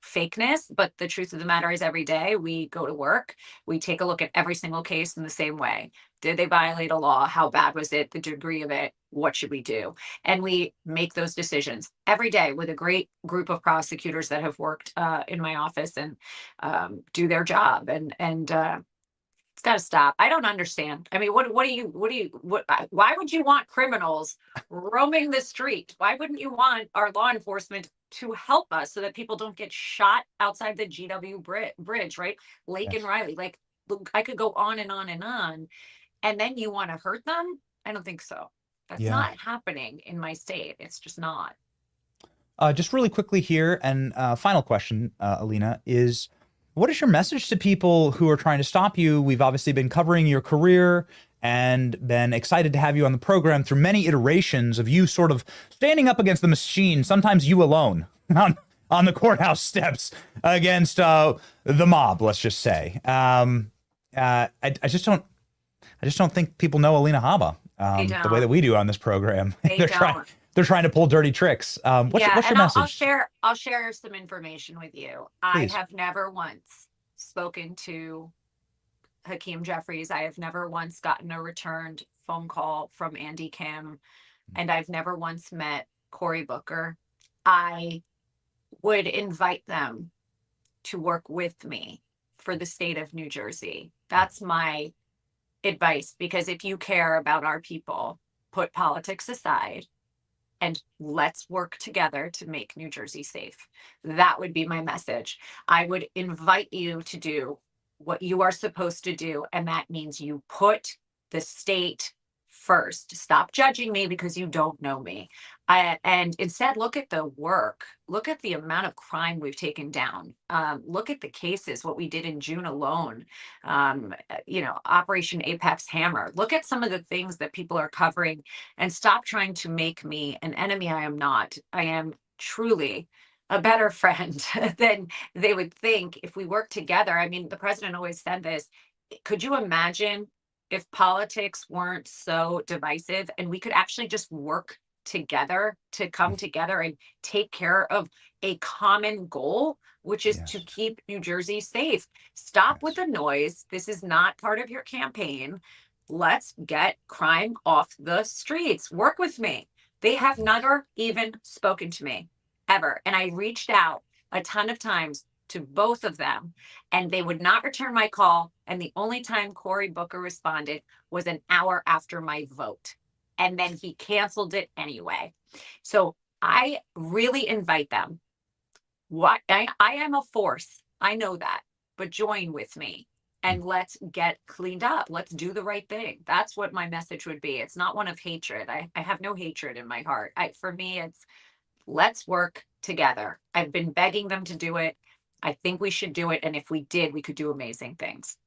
fakeness. But the truth of the matter is, every day we go to work, we take a look at every single case in the same way. Did they violate a law? How bad was it? The degree of it? What should we do? And we make those decisions every day with a great group of prosecutors that have worked in my office and do their job. And It's got to stop. I don't understand. I mean, why would you want criminals roaming the street? Why wouldn't you want our law enforcement to help us so that people don't get shot outside the GW bridge, right? Lake and Riley. Like, look, I could go on and on and on. And then you want to hurt them? I don't think so. That's not happening in my state. It's just not.
Just really quickly here, and final question, Alina, is what is your message to people who are trying to stop you? We've obviously been covering your career and been excited to have you on the program through many iterations of you sort of standing up against the machine, sometimes you alone on the courthouse steps against the mob, let's just say. I just don't think people know Alina Haba the way that we do on this program. They're trying to pull dirty tricks. What's your message?
I'll share some information with you.
Please.
I have never once spoken to Hakeem Jeffries. I have never once gotten a returned phone call from Andy Kim, and I've never once met Cory Booker. I would invite them to work with me for the state of New Jersey. That's my advice, because if you care about our people, put politics aside and let's work together to make New Jersey safe. That would be my message. I would invite you to do what you are supposed to do, and that means you put the state first. Stop judging me because you don't know me. And instead look at the work. Look at the amount of crime we've taken down. Look at the cases, what we did in June alone. Operation Apex Hammer. Look at some of the things that people are covering, and stop trying to make me an enemy. I am not. I am truly a better friend than they would think if we work together. I mean, the president always said this. Could you imagine if politics weren't so divisive and we could actually just work together to come together and take care of a common goal, which is to keep New Jersey safe? Stop with the noise. This is not part of your campaign. Let's get crime off the streets. Work with me. They have never even spoken to me, ever. And I reached out a ton of times to both of them, and they would not return my call. And the only time Cory Booker responded was an hour after my vote. And then he canceled it anyway. So I really invite them. I am a force. I know that. But join with me and let's get cleaned up. Let's do the right thing. That's what my message would be. It's not one of hatred. I have no hatred in my heart. For me, it's let's work together. I've been begging them to do it. I think we should do it. And if we did, we could do amazing things.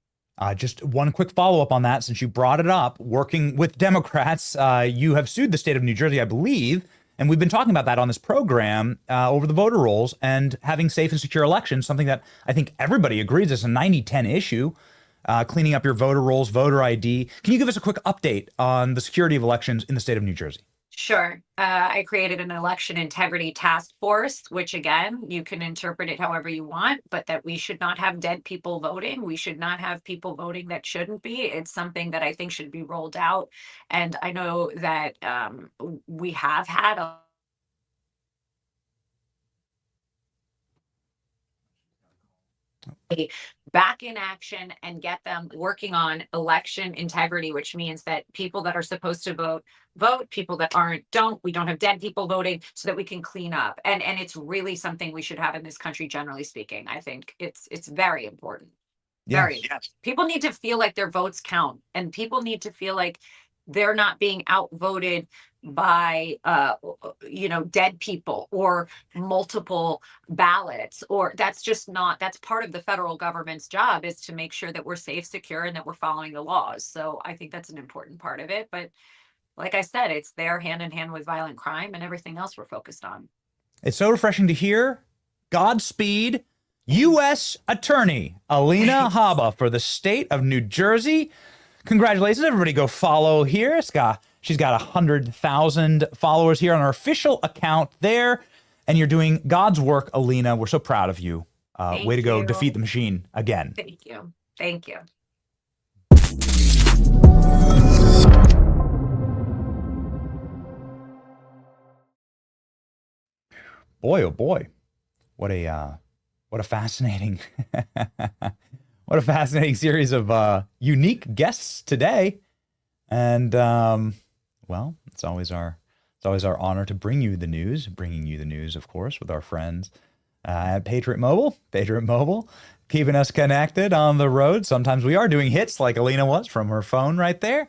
Just one quick follow-up on that, since you brought it up. Working with Democrats, you have sued the state of New Jersey, I believe, and we've been talking about that on this program over the voter rolls and having safe and secure elections, something that I think everybody agrees is a 90-10 issue, cleaning up your voter rolls, voter ID. Can you give us a quick update on the security of elections in the state of New Jersey?
Sure. I created an election integrity task force, which again, you can interpret it however you want, but that we should not have dead people voting. We should not have people voting that shouldn't be. It's something that I think should be rolled out. And I know that we have had a back in action and get them working on election integrity, which means that people that are supposed to vote, people that aren't, don't. We don't have dead people voting, so that we can clean up. And it's really something we should have in this country, generally speaking. I think it's very important. Very.
Yes.
People need to feel like their votes count, and people need to feel like they're not being outvoted by dead people or multiple ballots, or that's part of the federal government's job, is to make sure that we're safe, secure, and that we're following the laws. So I think that's an important part of it. But like I said, it's there hand in hand with violent crime and everything else we're focused on.
It's so refreshing to hear. Godspeed, U.S. Attorney Alina Haba for the state of New Jersey. Congratulations, everybody. Go follow here. She's got 100,000 followers here on her official account there. And you're doing God's work, Alina. We're so proud of you. Way to go defeat the machine again.
Thank you. Thank you.
Boy, oh boy. What a fascinating What a fascinating series of unique guests today. And well, it's always our honor to bring you the news, of course, with our friends at Patriot Mobile. Patriot Mobile, keeping us connected on the road. Sometimes we are doing hits like Alina was from her phone right there.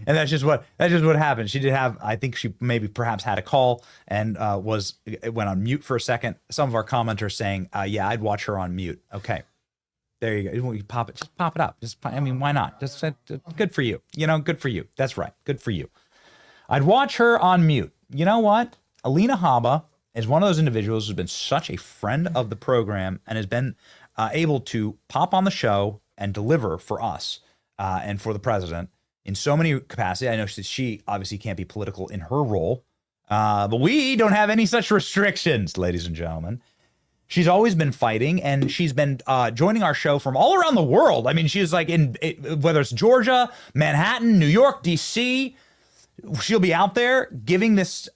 And that's just what happened. She did have, I think she maybe perhaps had a call and it went on mute for a second. Some of our commenters saying, yeah, I'd watch her on mute. Okay. There you go. You pop it, just pop it up. I mean, why not? Just good for you. Good for you. That's right. Good for you. I'd watch her on mute. You know what? Alina Haba is one of those individuals who's been such a friend of the program and has been able to pop on the show and deliver for us and for the president in so many capacities. I know she obviously can't be political in her role, but we don't have any such restrictions, ladies and gentlemen. She's always been fighting, and she's been joining our show from all around the world. I mean, she's like whether it's Georgia, Manhattan, New York, D.C., she'll be out there giving this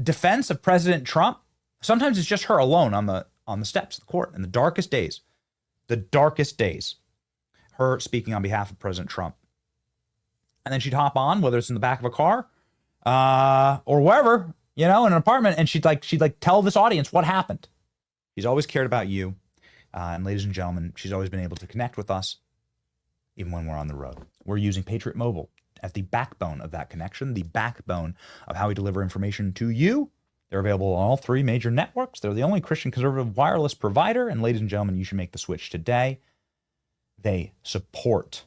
defense of President Trump. Sometimes it's just her alone on the steps of the court in the darkest days. Her speaking on behalf of President Trump. And then she'd hop on, whether it's in the back of a car or wherever, in an apartment, and she'd tell this audience what happened. She's always cared about you. And ladies and gentlemen, she's always been able to connect with us, even when we're on the road. We're using Patriot Mobile as the backbone of that connection, the backbone of how we deliver information to you. They're available on all 3 major networks. They're the only Christian conservative wireless provider. And ladies and gentlemen, you should make the switch today. They support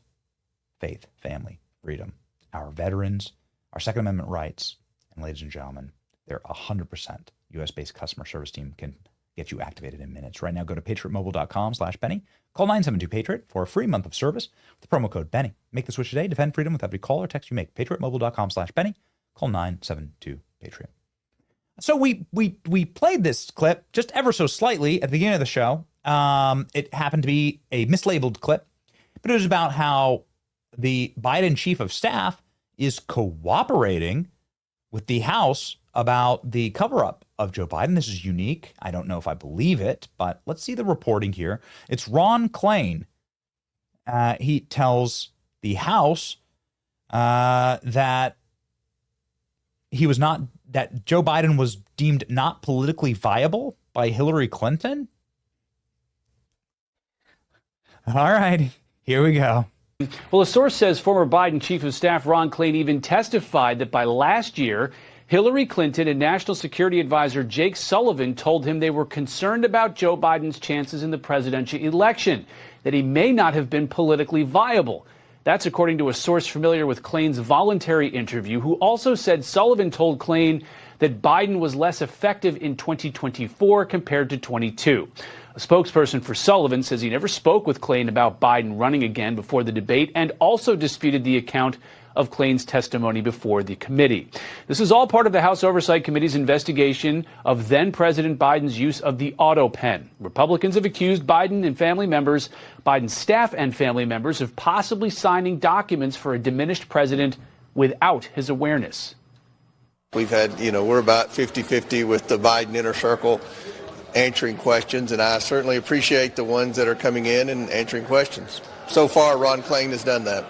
faith, family, freedom, our veterans, our Second Amendment rights. And ladies and gentlemen, they're 100% U.S.-based customer service team can get you activated in minutes. Right now, go to patriotmobile.com/Benny. Call 972-PATRIOT for a free month of service with the promo code Benny. Make the switch today. Defend freedom with every call or text you make. patriotmobile.com/Benny. Call 972-PATRIOT. So we played this clip just ever so slightly at the beginning of the show. It happened to be a mislabeled clip, but it was about how the Biden chief of staff is cooperating with the House about the cover-up of Joe Biden. This is unique. I don't know if I believe it, but let's see the reporting here. It's Ron Klain. He tells the House that Joe Biden was deemed not politically viable by Hillary Clinton. All right, here we go.
Well, a source says former Biden Chief of Staff Ron Klain even testified that by last year, Hillary Clinton and National Security Advisor Jake Sullivan told him they were concerned about Joe Biden's chances in the presidential election, that he may not have been politically viable. That's according to a source familiar with Klain's voluntary interview, who also said Sullivan told Klain that Biden was less effective in 2024 compared to 22. A spokesperson for Sullivan says he never spoke with Klain about Biden running again before the debate, and also disputed the account of Klain's testimony before the committee. This is all part of the House Oversight Committee's investigation of then-President Biden's use of the auto pen. Republicans have accused Biden and family members, Biden's staff and family members, of possibly signing documents for a diminished president without his awareness.
We've had, we're about 50-50 with the Biden inner circle answering questions, and I certainly appreciate the ones that are coming in and answering questions. So far, Ron Klain has done that.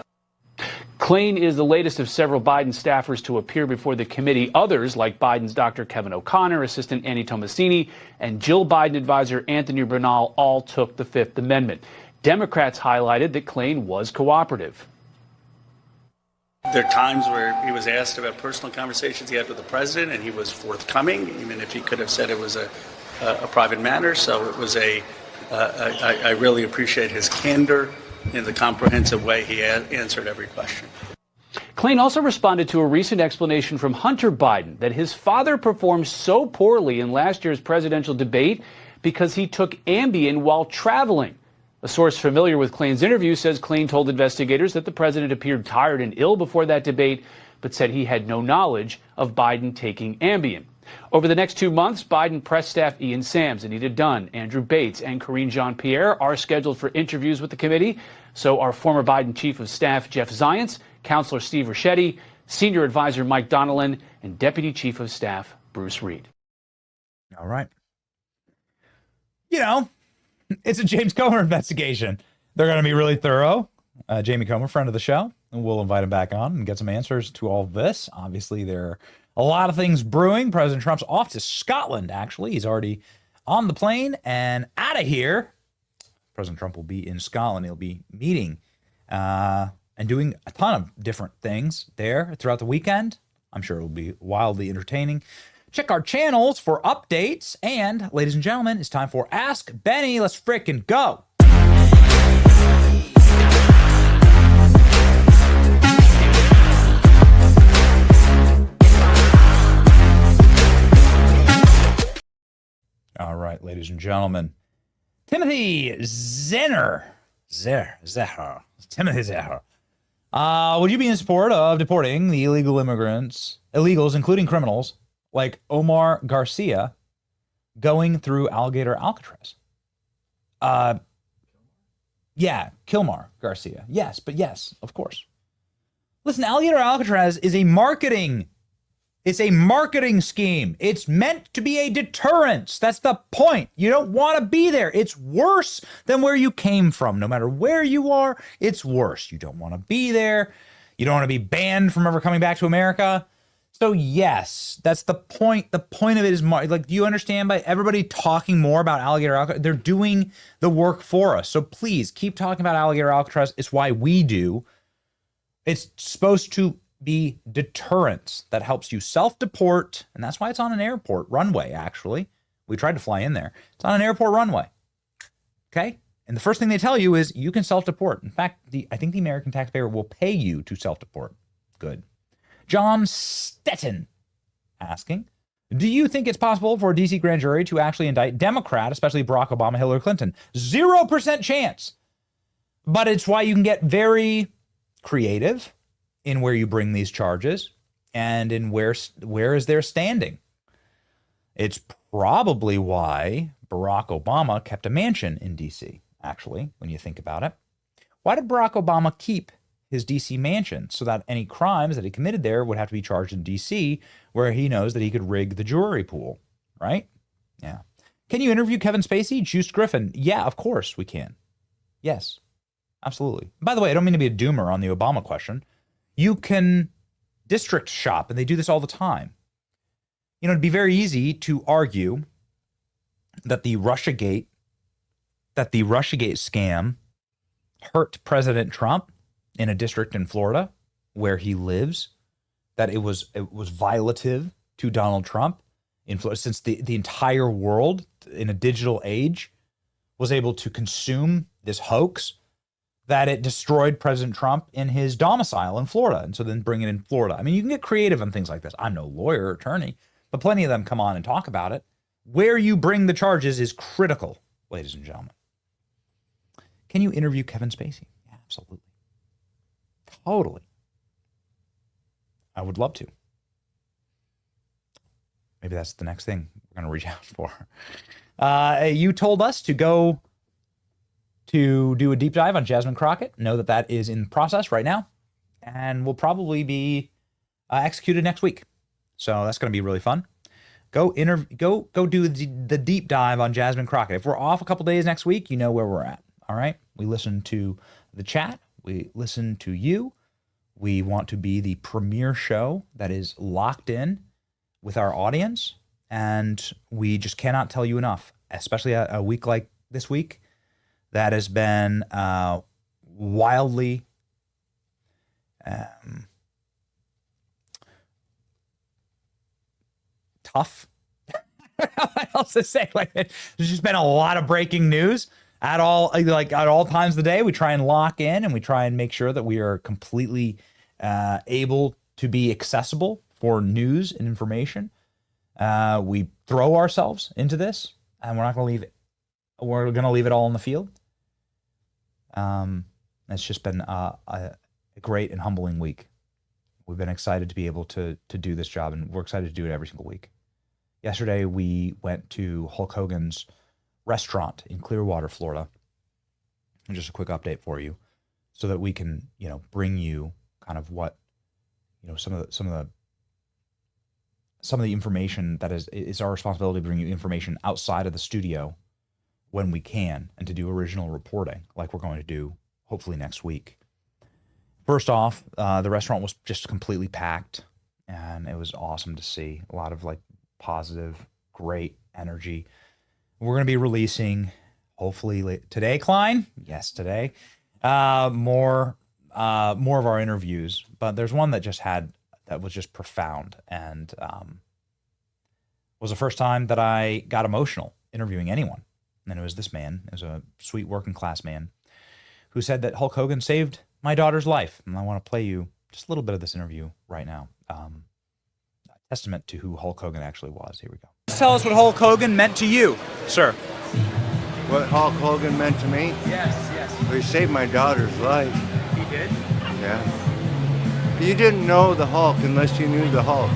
Klain is the latest of several Biden staffers to appear before the committee. Others, like Biden's Dr. Kevin O'Connor, Assistant Annie Tomasini, and Jill Biden advisor Anthony Bernal all took the Fifth Amendment. Democrats highlighted that Klain was cooperative.
There are times where he was asked about personal conversations he had with the president, and he was forthcoming, even if he could have said it was a private matter. So it was I really appreciate his candor in the comprehensive way he answered every question.
Klain also responded to a recent explanation from Hunter Biden that his father performed so poorly in last year's presidential debate because he took Ambien while traveling. A source familiar with Klain's interview says Klain told investigators that the president appeared tired and ill before that debate, but said he had no knowledge of Biden taking Ambien. Over the next 2 months, Biden press staff Ian Sams, Anita Dunn, Andrew Bates, and Karine Jean-Pierre are scheduled for interviews with the committee. So are former Biden Chief of Staff Jeff Zients, Counselor Steve Ricchetti, Senior Advisor Mike Donnellan, and Deputy Chief of Staff Bruce Reed.
All right. It's a James Comer investigation. They're going to be really thorough. Jamie Comer, friend of the show, and we'll invite him back on and get some answers to all of this. Obviously, there are a lot of things brewing. President Trump's off to Scotland, actually. He's already on the plane and out of here. President Trump will be in Scotland. He'll be meeting and doing a ton of different things there throughout the weekend. I'm sure it'll be wildly entertaining. Check our channels for updates. And, ladies and gentlemen, it's time for Ask Benny. Let's frickin' go. All right, ladies and gentlemen. Timothy Zenner. Timothy Zenner. Would you be in support of deporting the illegals, including criminals, like Omar Garcia, going through Alligator Alcatraz? Yeah, Kilmar Garcia. Yes, but yes, of course. Listen, Alligator Alcatraz is a marketing scheme. It's meant to be a deterrence. That's the point. You don't want to be there. It's worse than where you came from. No matter where you are, it's worse. You don't want to be there. You don't want to be banned from ever coming back to America. So yes, that's the point. The point of it is, like, do you understand? By everybody talking more about Alligator Alcatraz, they're doing the work for us. So please keep talking about Alligator Alcatraz. It's why we do. It's supposed to be deterrence that helps you self-deport, and that's why it's on an airport runway. Actually, we tried to fly in there. It's on an airport runway. Okay, and the first thing they tell you is you can self-deport. In fact, I think the American taxpayer will pay you to self-deport. Good. John Stetton asking, do you think it's possible for a DC grand jury to actually indict Democrat, especially Barack Obama, Hillary Clinton? 0% chance. But it's why you can get very creative in where you bring these charges and in where is their standing. It's probably why Barack Obama kept a mansion in DC, actually, when you think about it. Why did Barack Obama keep his DC mansion? So that any crimes that he committed there would have to be charged in DC, where he knows that he could rig the jury pool, right? Yeah. Can you interview Kevin Spacey? Juice Griffin. Yeah, of course we can. Yes, absolutely. By the way, I don't mean to be a doomer on the Obama question. You can district shop, and they do this all the time. You know, it'd be very easy to argue that the Russiagate scam hurt President Trump in a district in Florida where he lives, that it was violative to Donald Trump in Florida, since the entire world in a digital age was able to consume this hoax, that it destroyed President Trump in his domicile in Florida. And so then bring it in Florida. I mean, you can get creative on things like this. I'm no lawyer or attorney, but plenty of them come on and talk about it. Where you bring the charges is critical, ladies and gentlemen. Can you interview Kevin Spacey? Yeah, absolutely. Totally. I would love to. Maybe that's the next thing we're going to reach out for. You told us to go to do a deep dive on Jasmine Crockett. Know that that is in process right now and will probably be executed next week. So that's going to be really fun. Go do the deep dive on Jasmine Crockett. If we're off a couple days next week, you know where we're at. All right. We listen to the chat. We listen to you. We want to be the premier show that is locked in with our audience. And we just cannot tell you enough, especially a week like this week that has been wildly tough. What else to say? Like, there's just been a lot of breaking news at all times of the day. We try and lock in and we try and make sure that we are completely able to be accessible for news and information. We throw ourselves into this, and we're not going to leave it. We're going to leave it all in the field. It's just been a great and humbling week. We've been excited to be able to do this job, and we're excited to do it every single week. Yesterday, we went to Hulk Hogan's restaurant in Clearwater, Florida. And just a quick update for you, so that we can, bring you kind of what, some of the information that is our responsibility to bring you information outside of the studio when we can and to do original reporting like we're going to do hopefully next week. First off, the restaurant was just completely packed, and it was awesome to see. A lot of like positive, great energy. We're going to be releasing hopefully today, Klein. Yes, today. More of our interviews, but there's one that was just profound, and was the first time that I got emotional interviewing anyone. And it was this man. It was a sweet working class man who said that Hulk Hogan saved my daughter's life. And I want to play you just a little bit of this interview right now. A testament to who Hulk Hogan actually was. Here we go.
Tell us what Hulk Hogan meant to you, sir.
What Hulk Hogan meant to me?
Yes.
He saved my daughter's life.
He did?
Yeah. You didn't know the Hulk unless you knew the Hulk.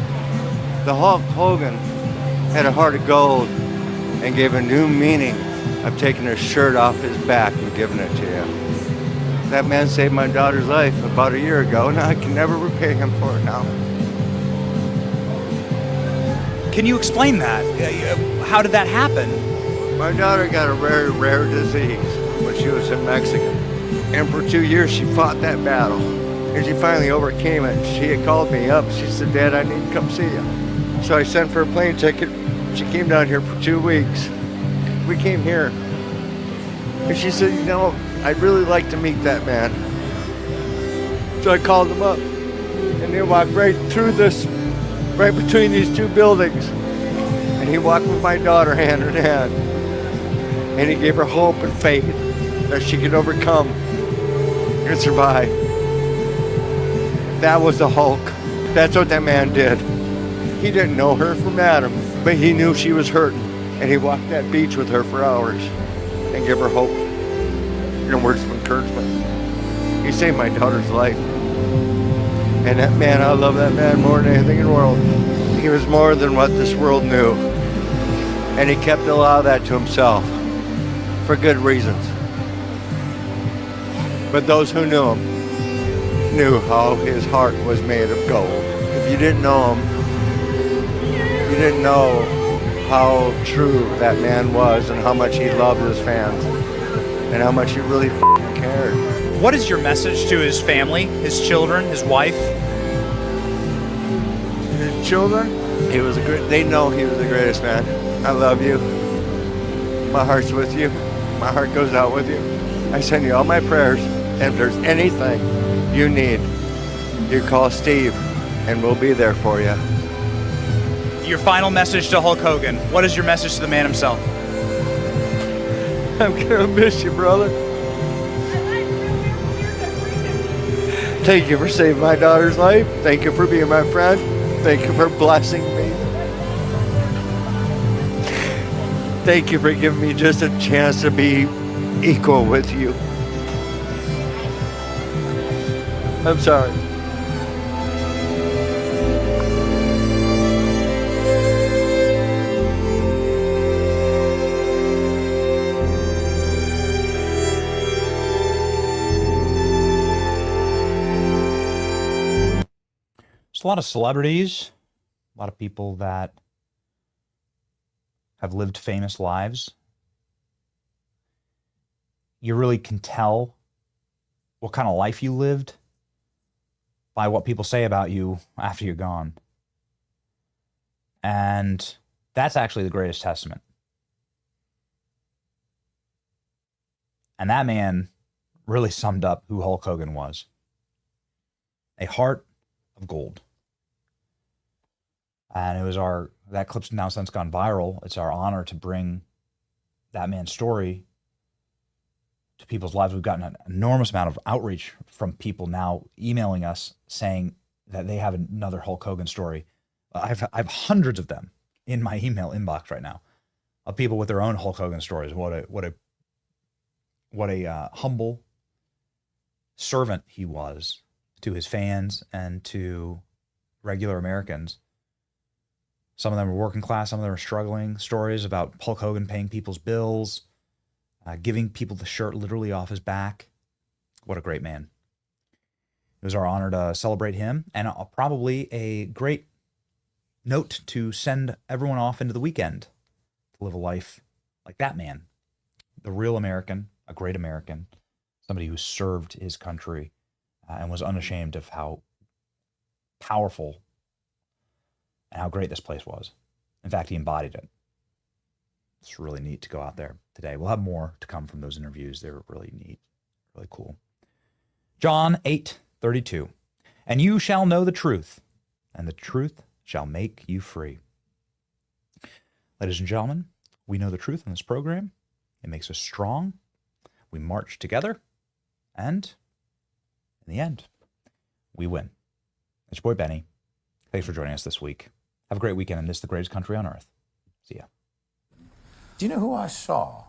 The Hulk Hogan had a heart of gold and gave a new meaning of taking his shirt off his back and giving it to you. That man saved my daughter's life about a year ago, and I can never repay him for it now.
Can you explain that? How did that happen?
My daughter got a very rare disease when she was in Mexico. And for 2 years, she fought that battle. And she finally overcame it. She had called me up. She said, Dad, I need to come see you. So I sent for a plane ticket. She came down here for 2 weeks. We came here. And she said, you know, I'd really like to meet that man. So I called him up. And he walked right through this, right between these two buildings. And he walked with my daughter hand in hand. And he gave her hope and faith that she could overcome and survive. That was the Hulk. That's what that man did. He didn't know her from Adam, but he knew she was hurting. And he walked that beach with her for hours and gave her hope and words of encouragement. He saved my daughter's life. And that man, I love that man more than anything in the world. He was more than what this world knew. And he kept a lot of that to himself for good reasons. But those who knew him knew how his heart was made of gold. If you didn't know him, you didn't know how true that man was and how much he loved his fans and how much he really cared.
What is your message to his family, his children, his wife?
His children? They know he was the greatest man. I love you. My heart's with you. My heart goes out with you. I send you all my prayers. And if there's anything you need, you call Steve and we'll be there for you.
Your final message to Hulk Hogan. What is your message to the man himself?
I'm gonna miss you, brother. Thank you for saving my daughter's life. Thank you for being my friend. Thank you for blessing me. Thank you for giving me just a chance to be equal with you. I'm sorry.
There's a lot of celebrities, a lot of people that have lived famous lives. You really can tell what kind of life you lived by what people say about you after you're gone. And that's actually the greatest testament. And that man really summed up who Hulk Hogan was. A heart of gold. And it was that clip's now since gone viral. It's our honor to bring that man's story to people's lives. We've gotten an enormous amount of outreach from people now emailing us saying that they have another Hulk Hogan story. I have hundreds of them in my email inbox right now of people with their own Hulk Hogan stories. What a humble servant he was to his fans and to regular Americans. Some of them are working class, some of them are struggling. Stories about Hulk Hogan paying people's bills, giving people the shirt literally off his back. What a great man. It was our honor to celebrate him, and probably a great note to send everyone off into the weekend to live a life like that man. the real American, a great American, somebody who served his country and was unashamed of how powerful and how great this place was. In fact, he embodied it. It's really neat to go out there today. We'll have more to come from those interviews. They were really neat, really cool. John 8:32. And you shall know the truth, and the truth shall make you free. Ladies and gentlemen, we know the truth in this program. It makes us strong. We march together, and in the end, we win. It's your boy Benny. Thanks for joining us this week. Have a great weekend, and this is the greatest country on earth. See ya.
Do you know who I saw?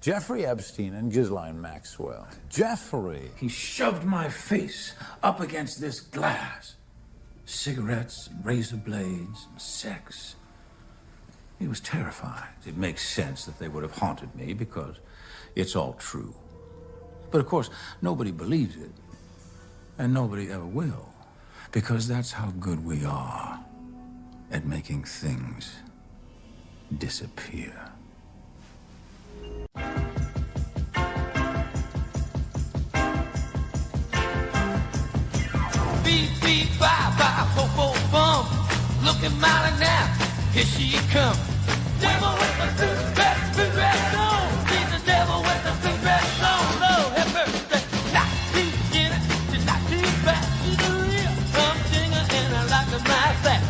Jeffrey Epstein and Ghislaine Maxwell. Jeffrey.
He shoved my face up against this glass. Cigarettes, and razor blades, and sex. He was terrified. It makes sense that they would have haunted me because it's all true. But of course, nobody believes it. And nobody ever will. Because that's how good we are at making things disappear.
Beep, beep, bye, bye, bo, bo, bum. Looking mighty now, here she comes. Devil with the blue dress on. She's the devil with the blue dress on. Lord have mercy. Not too skinny, she's not too fat. She's a real humdinger and I like her like that.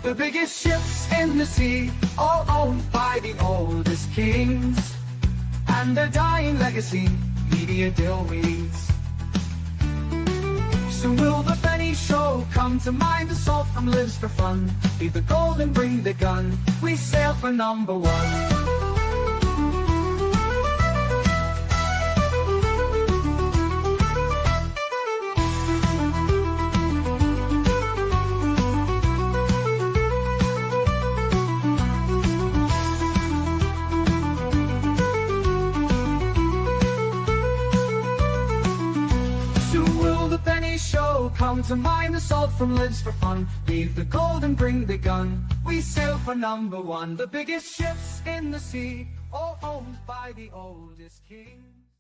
The biggest ships in the sea, all owned by the oldest kings, and their dying legacy, media deal weeds. Soon will the penny show come to mind, the salt from lives for fun. Leave the gold and bring the gun, we sail for #1. Show come to mind, the salt from lives for fun. Leave the gold and bring the gun, we sail for #1. The biggest ships in the sea, all owned by the oldest kings.